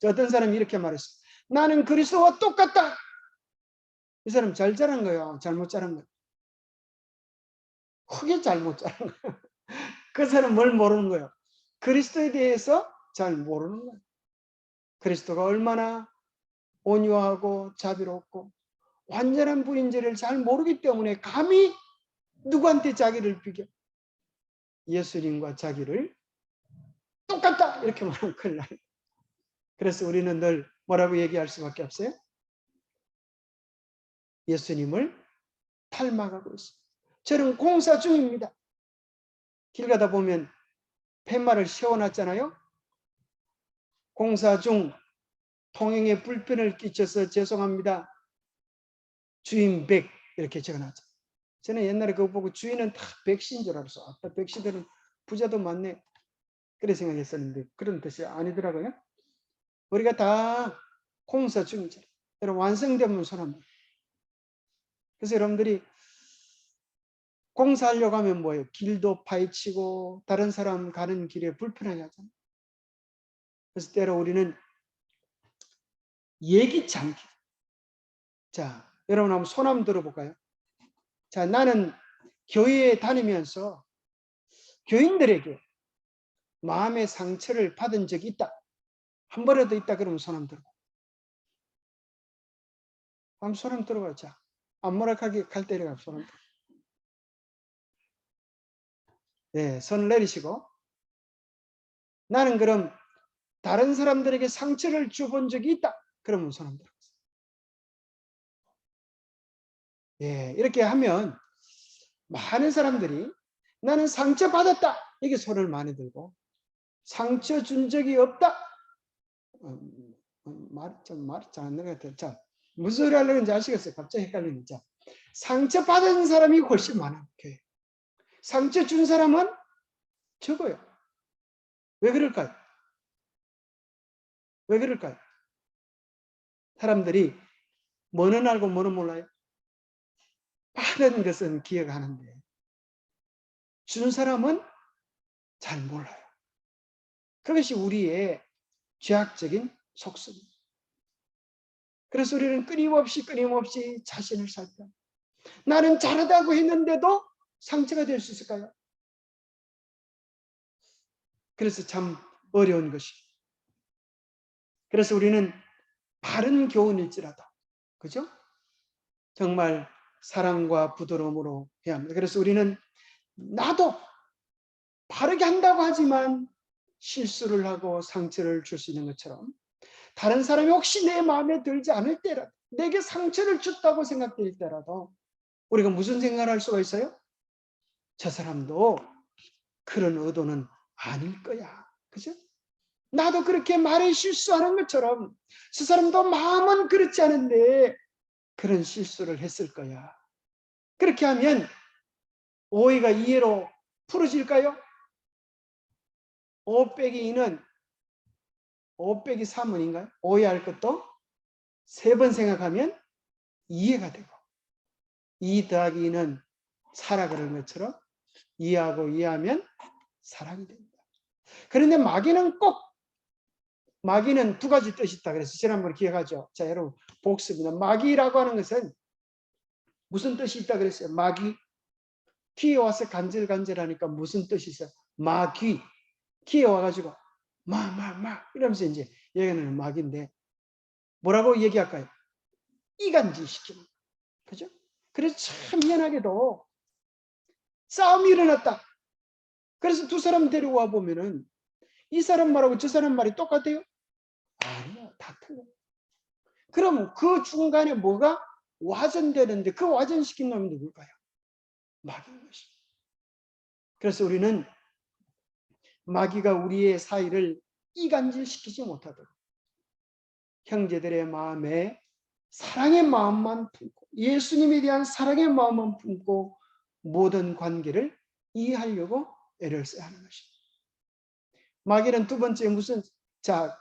어떤 사람이 이렇게 말했어요. 나는 그리스도와 똑같다. 이 사람 잘 자란 거예요? 잘못 자란 거예요? 크게 잘못 자란 거예요. 그 사람 뭘 모르는 거예요? 그리스도에 대해서 잘 모르는 거예요. 그리스도가 얼마나 온유하고 자비롭고 완전한 분인지를 잘 모르기 때문에 감히 누구한테 자기를 비교? 예수님과 자기를 똑같다 이렇게 말하면 큰일 나요. 그래서 우리는 늘 뭐라고 얘기할 수밖에 없어요? 예수님을 닮아가고 있습니다. 저는 공사 중입니다. 길 가다 보면 팻말을 세워놨잖아요. 공사 중 통행에 불편을 끼쳐서 죄송합니다. 주인 100 이렇게 적어놨죠. 저는 옛날에 그거 보고 주인은 다 백시인 줄 알았어. 아따, 백시들은 부자도 많네. 그래 생각했었는데 그런 뜻이 아니더라고요. 우리가 다 공사 중이죠. 여러분 완성되면 손 한번. 그래서 여러분들이 공사하려고 하면 뭐예요? 길도 파헤치고 다른 사람 가는 길에 불편하게 하잖아요. 그래서 때로 우리는 예기치 않게. 자, 여러분 한번 손 한번 들어볼까요? 자, 나는 교회에 다니면서 교인들에게 마음의 상처를 받은 적이 있다. 한 번이라도 있다 그러면 손 한번 들어봐. 한번 손 한번 들어봐. 자, 안무락하게 갈 때려가 손 한번 들어봐. 네, 손을 내리시고 나는 그럼 다른 사람들에게 상처를 줘본 적이 있다. 그러면 손 한번 들어봐. 예, 이렇게 하면 많은 사람들이 나는 상처받았다. 이게 손을 많이 들고 상처 준 적이 없다. 말이 잘 안 나는 것 같아요. 자, 무슨 소리 하려는지 아시겠어요? 갑자기 헷갈리는. 자, 상처받은 사람이 훨씬 많아요. 교회. 상처 준 사람은 적어요. 왜 그럴까요? 왜 그럴까요? 사람들이 뭐는 알고 뭐는 몰라요. 받은 것은 기억하는데 준 사람은 잘 몰라요. 그것이 우리의 죄악적인 속성입니다. 그래서 우리는 끊임없이 자신을 살펴. 나는 잘하다고 했는데도 상처가 될 수 있을까요? 그래서 참 어려운 것이. 그래서 우리는 바른 교훈일지라도, 그죠? 정말 사랑과 부드러움으로 해야 합니다. 그래서 우리는 나도 바르게 한다고 하지만 실수를 하고 상처를 줄 수 있는 것처럼 다른 사람이 혹시 내 마음에 들지 않을 때라도 내게 상처를 줬다고 생각될 때라도 우리가 무슨 생각을 할 수가 있어요? 저 사람도 그런 의도는 아닐 거야. 그죠? 나도 그렇게 말에 실수하는 것처럼 저 사람도 마음은 그렇지 않은데 그런 실수를 했을 거야. 그렇게 하면 오해가 이해로 풀어질까요? 5 빼기 2는 5 빼기 3은인가요? 오해할 것도 3번 생각하면 이해가 되고 2 더하기 2는 사라 그런 것처럼 이해하고 이해하면 사랑이 됩니다. 그런데 마귀는 두 가지 뜻이 있다 그래서 지난번에 기억하죠. 자, 여러분 복습입니다. 마귀라고 하는 것은 무슨 뜻이 있다 그랬어요? 마귀. 귀에 와서 간질간질하니까 무슨 뜻이 있어요? 마귀. 귀에 와가지고 이러면서 이제 얘기하는 마귀인데 뭐라고 얘기할까요? 이간질시키는. 그죠? 그래서 참 희한하게도 싸움이 일어났다. 그래서 두 사람 데려와 보면은 이 사람 말하고 저 사람 말이 똑같아요? 아니요, 다 틀려요. 그럼 그 중간에 뭐가 와전되는데 그 와전시킨 놈이 누굴까요? 마귀인 것입니다. 그래서 우리는 마귀가 우리의 사이를 이간질시키지 못하도록 형제들의 마음에 사랑의 마음만 품고 예수님에 대한 사랑의 마음만 품고 모든 관계를 이해하려고 애를 써야 하는 것입니다. 마귀는 두 번째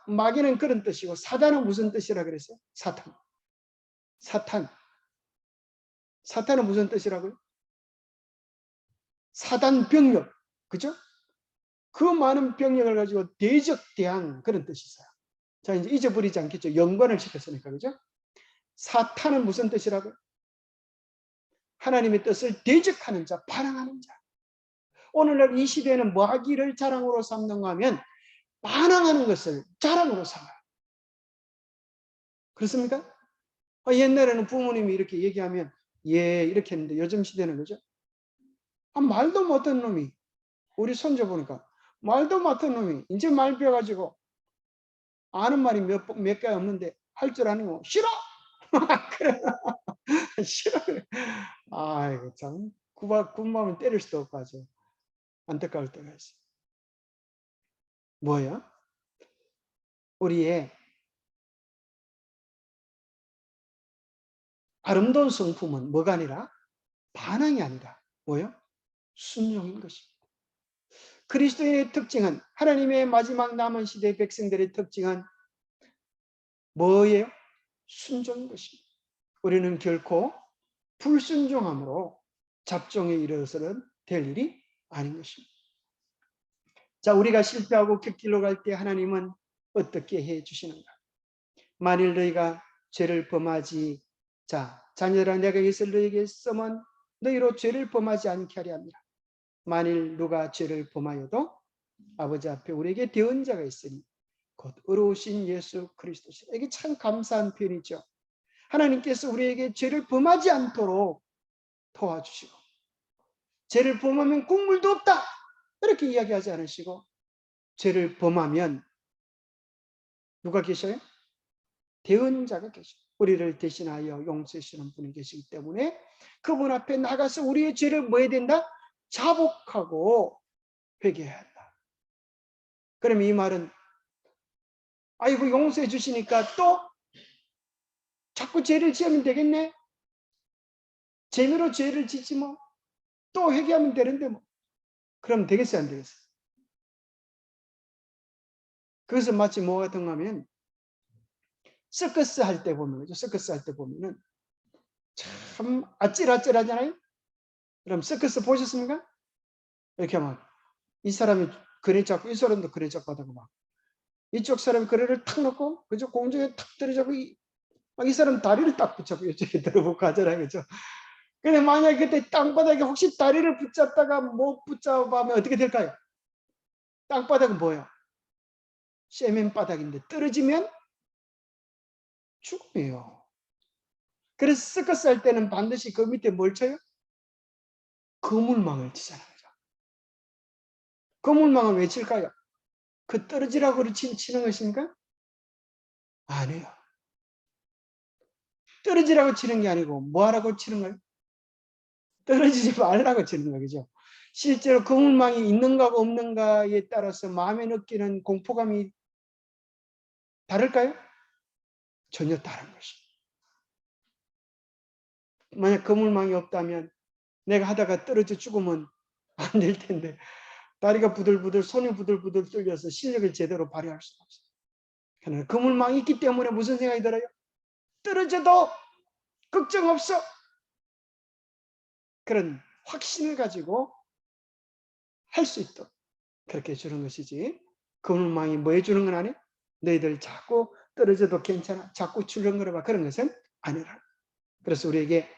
마귀는 그런 뜻이고 사단은 무슨 뜻이라 그랬어요? 사탄은 무슨 뜻이라고요? 사단 병력. 그죠? 그 많은 병력을 가지고 대적대항 그런 뜻이 있어요. 자, 이제 잊어버리지 않겠죠. 연관을 시켰으니까. 그죠? 사탄은 무슨 뜻이라고요? 하나님의 뜻을 대적하는 자, 반항하는 자. 오늘날 이 시대에는 마귀를 자랑으로 삼는가 하면 반항하는 것을 자랑으로 삼아요. 그렇습니까? 옛날에는 부모님이 이렇게 얘기하면 예 이렇게 했는데 요즘 시대는 그죠? 말도 못한 놈이 우리 손자 보니까 말도 못한 놈이 이제 말 배워가지고 아는 말이 몇 개 없는데 할 줄 아는 거 싫어. 싫어요. 아이고 참 군밤은 때릴 수도 없고 아주 안타까울 때가 있어요. 뭐예요? 우리의 아름다운 성품은 뭐가 아니라 반항이 아니라 뭐예요? 순종인 것입니다. 그리스도인의 특징은 하나님의 마지막 남은 시대의 백성들의 특징은 뭐예요? 순종인 것입니다. 우리는 결코 불순종함으로 잡종에 이르러서는 될 일이 아닌 것입니다. 자, 우리가 실패하고 곁길로 갈 때 하나님은 어떻게 해 주시는가? 만일 너희가 죄를 범하지, 자, 자녀들아 내가 이것을 너희에게 써면 너희로 죄를 범하지 않게 하려 합니다. 만일 누가 죄를 범하여도 아버지 앞에 우리에게 대언자가 있으니 곧 의로우신 예수 그리스도시라. 이게 참 감사한 표현이죠. 하나님께서 우리에게 죄를 범하지 않도록 도와주시고, 죄를 범하면 국물도 없다 이렇게 이야기하지 않으시고, 죄를 범하면 누가 계셔요? 대언자가 계셔요. 우리를 대신하여 용서해 주시는 분이 계시기 때문에 그분 앞에 나가서 우리의 죄를 뭐 해야 된다? 자복하고 회개해야 한다. 그러면 이 말은 아이고 용서해 주시니까 또 자꾸 죄를 지으면 되겠네. 재미로 죄를 짓지 뭐. 또 회개하면 되는데 뭐. 그럼 되겠어요, 안 되겠어요? 그것은 마치 뭐 같은가 하면 서커스 할 때 보면, 서커스 할 때 보면은 참 아찔아찔하잖아요? 그럼 서커스 보셨습니까? 이렇게 막 이 사람이 그네 잡고 이 사람도 그네 잡고 하다가 막 이쪽 사람이 그네를 탁 놓고 그쪽 공중에 탁 떨어져고 이 사람 다리를 딱 붙잡고 이쪽에 들어보고 하잖아요. 그죠? 근데 만약에 그때 땅바닥에 혹시 다리를 붙잡다가 못 붙잡으면 어떻게 될까요? 땅바닥은 뭐예요? 세면 바닥인데 떨어지면 죽음이에요. 그래서 서커스 할 때는 반드시 그 밑에 뭘 쳐요? 그물망을 치잖아요. 그물망은 왜 칠까요? 그 떨어지라고 치는 것입니까? 아니에요. 떨어지라고 치는 게 아니고 뭐 하라고 치는 거예요? 떨어지지 말라고 치는 거죠. 실제로 그물망이 있는가 없는가에 따라서 마음에 느끼는 공포감이 다를까요? 전혀 다른 것입니다. 만약 그물망이 없다면 내가 하다가 떨어져 죽으면 안 될 텐데 다리가 부들부들 손이 부들부들 떨려서 실력을 제대로 발휘할 수가 없어요. 그러나 그물망이 있기 때문에 무슨 생각이 들어요? 떨어져도 걱정 없어. 그런 확신을 가지고 할 수 있도록 그렇게 주는 것이지. 그물망이 뭐 해주는 건 아니에요? 너희들 자꾸 떨어져도 괜찮아. 자꾸 출렁거려봐. 그런 것은 아니라. 그래서 우리에게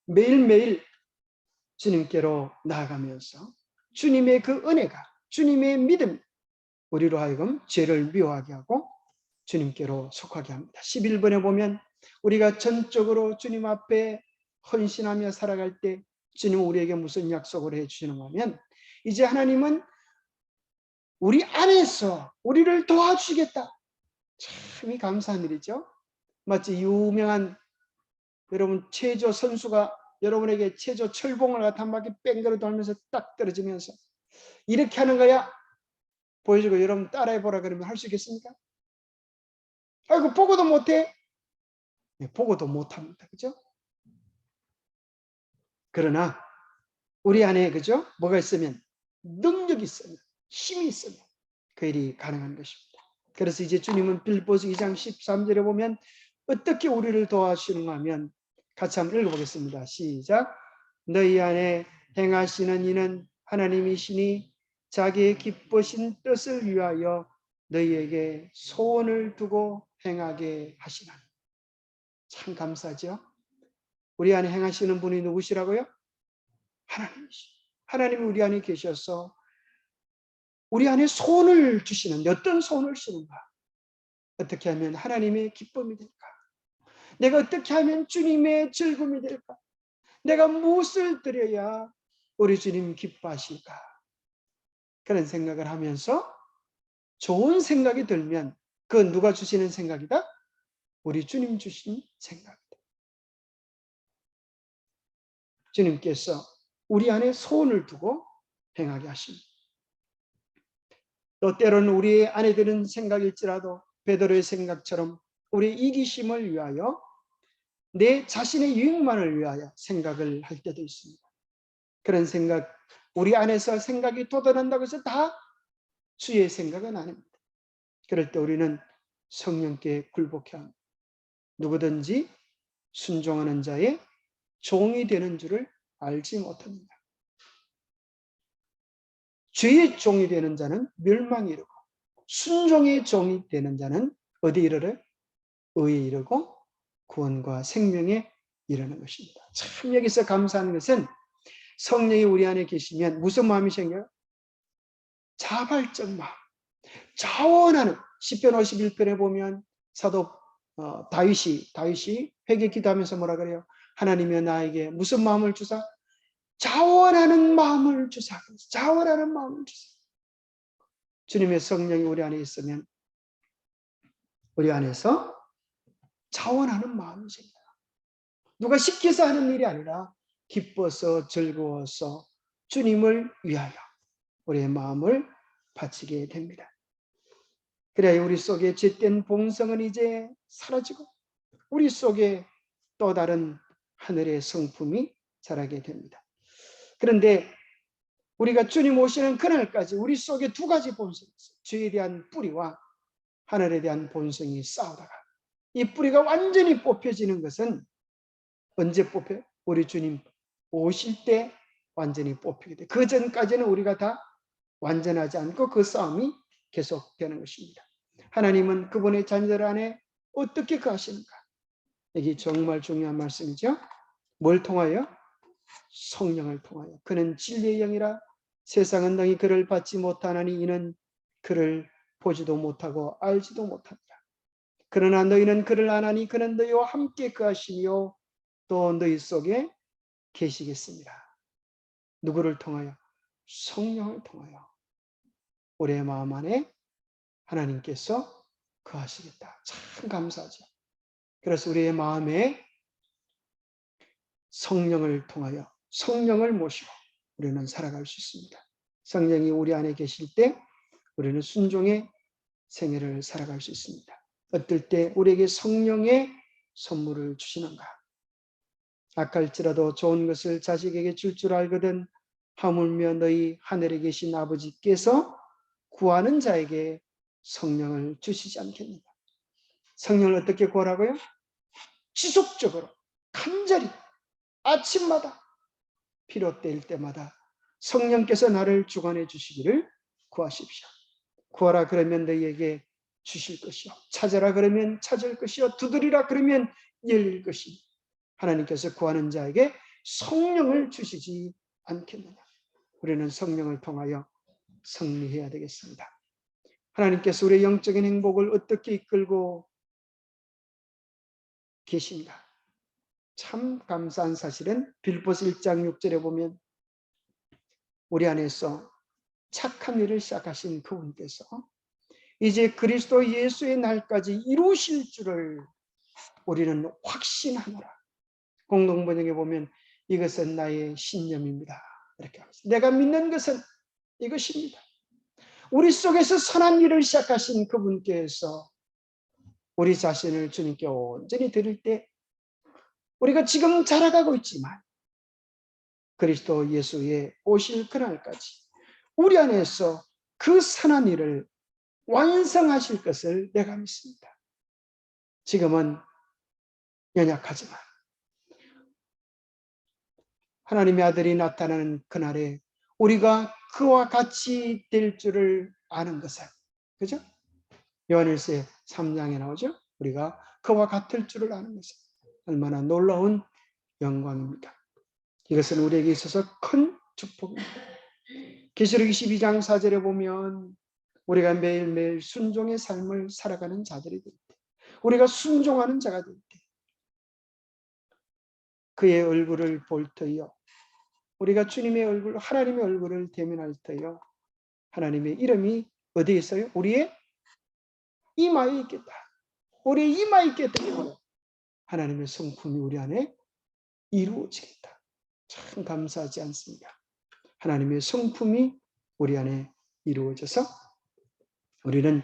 매일매일 주님께로 나아가면서 주님의 그 은혜가, 주님의 믿음, 우리로 하여금 죄를 미워하게 하고 주님께로 속하게 합니다. 11번에 보면 우리가 전적으로 주님 앞에 헌신하며 살아갈 때 주님은 우리에게 무슨 약속을 해주시는가 하면 이제 하나님은 우리 안에서 우리를 도와주시겠다. 참이 감사한 일이죠. 마치 유명한 여러분 체조 선수가 여러분에게 체조 철봉을 갖다 한 바퀴 뺑그려 돌면서 딱 떨어지면서 이렇게 하는 거야 보여주고 여러분 따라해보라 그러면 할 수 있겠습니까? 아이고 보고도 못해. 네, 보고도 못합니다. 그죠? 그러나 우리 안에 그죠? 뭐가 있으면 능력이 있으면 힘이 있으면 그 일이 가능한 것입니다. 그래서 이제 주님은 빌보스 2장 13절에 보면 어떻게 우리를 도와주시는가 하면 같이 한번 읽어보겠습니다. 시작. 너희 안에 행하시는 이는 하나님이시니 자기의 기쁘신 뜻을 위하여 너희에게 소원을 두고 행하게 하시나니. 참 감사하죠. 우리 안에 행하시는 분이 누구시라고요? 하나님이시. 하나님이 우리 안에 계셔서 우리 안에 소원을 주시는 어떤 소원을 주시는가? 어떻게 하면 하나님의 기쁨이 될까? 내가 어떻게 하면 주님의 즐거움이 될까? 내가 무엇을 드려야 우리 주님 기뻐하실까? 그런 생각을 하면서 좋은 생각이 들면 그건 누가 주시는 생각이다? 우리 주님 주신 생각이다. 주님께서 우리 안에 소원을 두고 행하게 하십니다. 또 때로는 우리 안에 드는 생각일지라도 베드로의 생각처럼 우리의 이기심을 위하여 내 자신의 유익만을 위하여 생각을 할 때도 있습니다. 그런 생각, 우리 안에서 생각이 돋아난다고 해서 다 주의 생각은 아닙니다. 그럴 때 우리는 성령께 굴복해야 합니다. 누구든지 순종하는 자의 종이 되는 줄을 알지 못합니다. 죄의 종이 되는 자는 멸망에 이르고 순종의 종이 되는 자는 어디에 이르러? 의에 이르고 구원과 생명에 이르는 것입니다. 참 여기서 감사한 것은 성령이 우리 안에 계시면 무슨 마음이 생겨요? 자발적 마음, 자원하는. 시편 51편에 보면 사도 다윗이 회개 기도하면서 뭐라 그래요? 하나님이여 나에게 무슨 마음을 주사? 자원하는 마음을 주사. 자원하는 마음을 주사. 주님의 성령이 우리 안에 있으면 우리 안에서 자원하는 마음이 생겨요. 누가 시켜서 하는 일이 아니라 기뻐서 즐거워서 주님을 위하여 우리의 마음을 바치게 됩니다. 그래야 우리 속에 젬된 본성은 이제 사라지고 우리 속에 또 다른 하늘의 성품이 자라게 됩니다. 그런데 우리가 주님 오시는 그날까지 우리 속에 두 가지 본성이 있어요. 죄에 대한 뿌리와 하늘에 대한 본성이 싸우다가 이 뿌리가 완전히 뽑혀지는 것은 언제 뽑혀요? 우리 주님 오실 때 완전히 뽑히게 돼요. 그 전까지는 우리가 다 완전하지 않고 그 싸움이 계속되는 것입니다. 하나님은 그분의 자녀들 안에 어떻게 거하시는가? 이게 정말 중요한 말씀이죠. 뭘 통하여? 성령을 통하여. 그는 진리의 영이라 세상은 능히 그를 받지 못하나니 이는 그를 보지도 못하고 알지도 못하니라. 그러나 너희는 그를 아나니 그는 너희와 함께 거하시며 또 너희 속에 계시겠습니다. 누구를 통하여? 성령을 통하여. 우리의 마음 안에 하나님께서 거하시겠다. 참 감사하죠. 그래서 우리의 마음에 성령을 통하여 성령을 모시고 우리는 살아갈 수 있습니다. 성령이 우리 안에 계실 때 우리는 순종의 생애를 살아갈 수 있습니다. 어떨 때 우리에게 성령의 선물을 주시는가? 악할지라도 좋은 것을 자식에게 줄 줄 알거든 하물며 너희 하늘에 계신 아버지께서 구하는 자에게 성령을 주시지 않겠는가? 성령을 어떻게 구하라고요? 지속적으로 간절히 아침마다 필요될 때마다 성령께서 나를 주관해 주시기를 구하십시오. 구하라 그러면 너희에게 주실 것이요. 찾아라 그러면 찾을 것이요. 두드리라 그러면 열릴 것이니 하나님께서 구하는 자에게 성령을 주시지 않겠느냐. 우리는 성령을 통하여 승리해야 되겠습니다. 하나님께서 우리의 영적인 행복을 어떻게 이끌고 계신가? 참 감사한 사실은 빌보스 1장 6절에 보면 우리 안에서 착한 일을 시작하신 그분께서 이제 그리스도 예수의 날까지 이루실 줄을 우리는 확신하노라. 공동번역에 보면 이것은 나의 신념입니다. 이렇게 합니다. 내가 믿는 것은 이것입니다. 우리 속에서 선한 일을 시작하신 그분께서 우리 자신을 주님께 온전히 드릴 때 우리가 지금 자라가고 있지만 그리스도 예수의 오실 그날까지 우리 안에서 그 선한 일을 완성하실 것을 내가 믿습니다. 지금은 연약하지만 하나님의 아들이 나타나는 그날에 우리가 그와 같이 될 줄을 아는 것은, 그죠? 요한일서 3장에 나오죠? 우리가 그와 같을 줄을 아는 것은 얼마나 놀라운 영광입니다. 이것은 우리에게 있어서 큰 축복입니다. 계시록 22장 4절에 보면 우리가 매일매일 순종의 삶을 살아가는 자들이 될 때, 우리가 순종하는 자가 될 때, 그의 얼굴을 볼 터이요. 우리가 주님의 얼굴, 하나님의 얼굴을 대면할 터이요. 하나님의 이름이 어디에 있어요? 우리의 이마에 있겠다. 우리의 이마에 있기 때문에 하나님의 성품이 우리 안에 이루어지겠다. 참 감사하지 않습니까? 하나님의 성품이 우리 안에 이루어져서 우리는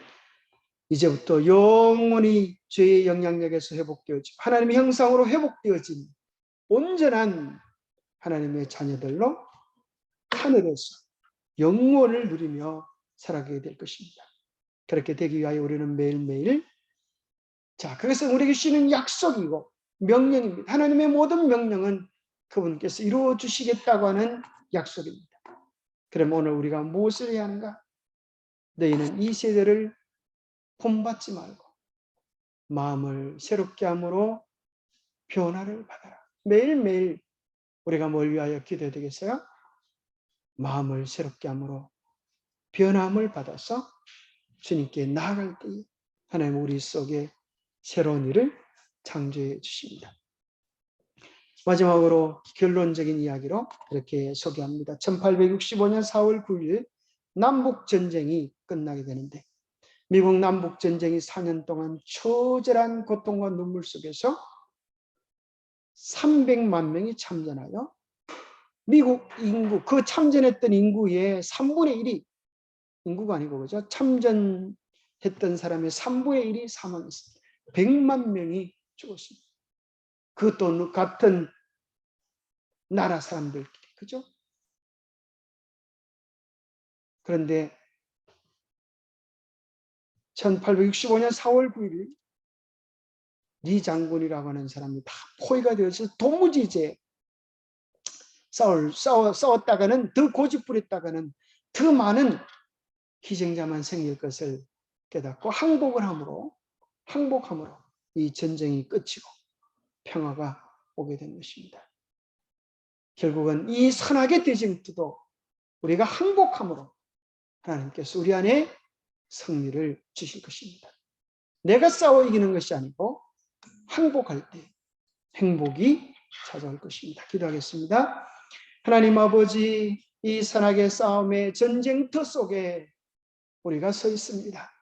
이제부터 영원히 죄의 영향력에서 회복되어지고 하나님의 형상으로 회복되어진 온전한 하나님의 자녀들로 하늘에서 영원을 누리며 살아가게 될 것입니다. 그렇게 되기 위하여 우리는 매일매일 그것은 우리에게 주시는 약속이고 명령입니다. 하나님의 모든 명령은 그분께서 이루어 주시겠다고 하는 약속입니다. 그럼 오늘 우리가 무엇을 해야 하는가? 너희는 이 세대를 본받지 말고 마음을 새롭게 함으로 변화를 받아라. 매일매일 우리가 뭘 위하여 기도해야 되겠어요? 마음을 새롭게 함으로 변함을 받아서 주님께 나아갈 때에 하나님 우리 속에 새로운 일을 창조해 주십니다. 마지막으로 결론적인 이야기로 이렇게 소개합니다. 1865년 4월 9일 남북전쟁이 끝나게 되는데 미국 남북전쟁이 4년 동안 처절한 고통과 눈물 속에서 300만 명이 참전하여 미국 인구, 그 참전했던 인구의 3분의 1이 인구가 아니고 그죠? 참전했던 사람의 3분의 1이 사망했습니다. 100만 명이 죽었습니다. 그것도 같은 나라 사람들끼리 그죠? 그런데 1865년 4월 9일 리 장군이라고 하는 사람이 다 포위가 되어서 도무지 이제 싸웠다가는 더 고집부렸다가는 더 많은 희생자만 생길 것을 깨닫고 항복함으로 이 전쟁이 끝이고 평화가 오게 된 것입니다. 결국은 이 선악의 대쟁투도 우리가 항복함으로 하나님께서 우리 안에 승리를 주실 것입니다. 내가 싸워 이기는 것이 아니고 항복할 때 행복이 찾아올 것입니다. 기도하겠습니다. 하나님 아버지, 이 선악의 싸움의 전쟁터 속에 우리가 서 있습니다.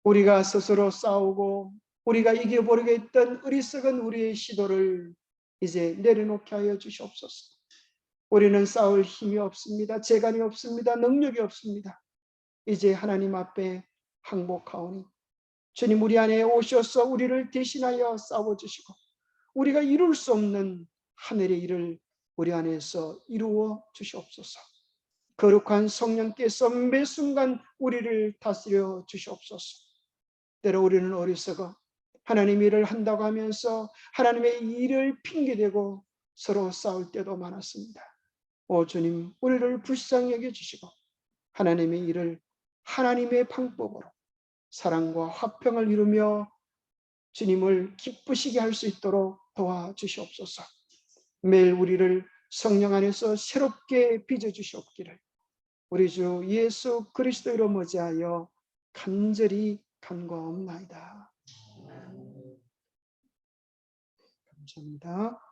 우리가 스스로 싸우고 우리가 이겨버리게 했던 어리석은 우리의 시도를 이제 내려놓게 하여 주시옵소서. 우리는 싸울 힘이 없습니다. 재간이 없습니다. 능력이 없습니다. 이제 하나님 앞에 항복하오니 주님 우리 안에 오셔서 우리를 대신하여 싸워주시고 우리가 이룰 수 없는 하늘의 일을 우리 안에서 이루어 주시옵소서. 거룩한 성령께서 매 순간 우리를 다스려 주시옵소서. 때로 우리는 어리석어 하나님 일을 한다고 하면서 하나님의 일을 핑계대고 서로 싸울 때도 많았습니다. 오 주님, 우리를 불쌍히 여겨주시고 하나님의 일을 하나님의 방법으로 사랑과 화평을 이루며 주님을 기쁘시게 할 수 있도록 도와주시옵소서. 매일 우리를 성령 안에서 새롭게 빚어주시옵기를 우리 주 예수 그리스도로 머지하여 간절히 간구하옵나이다. 감사합니다.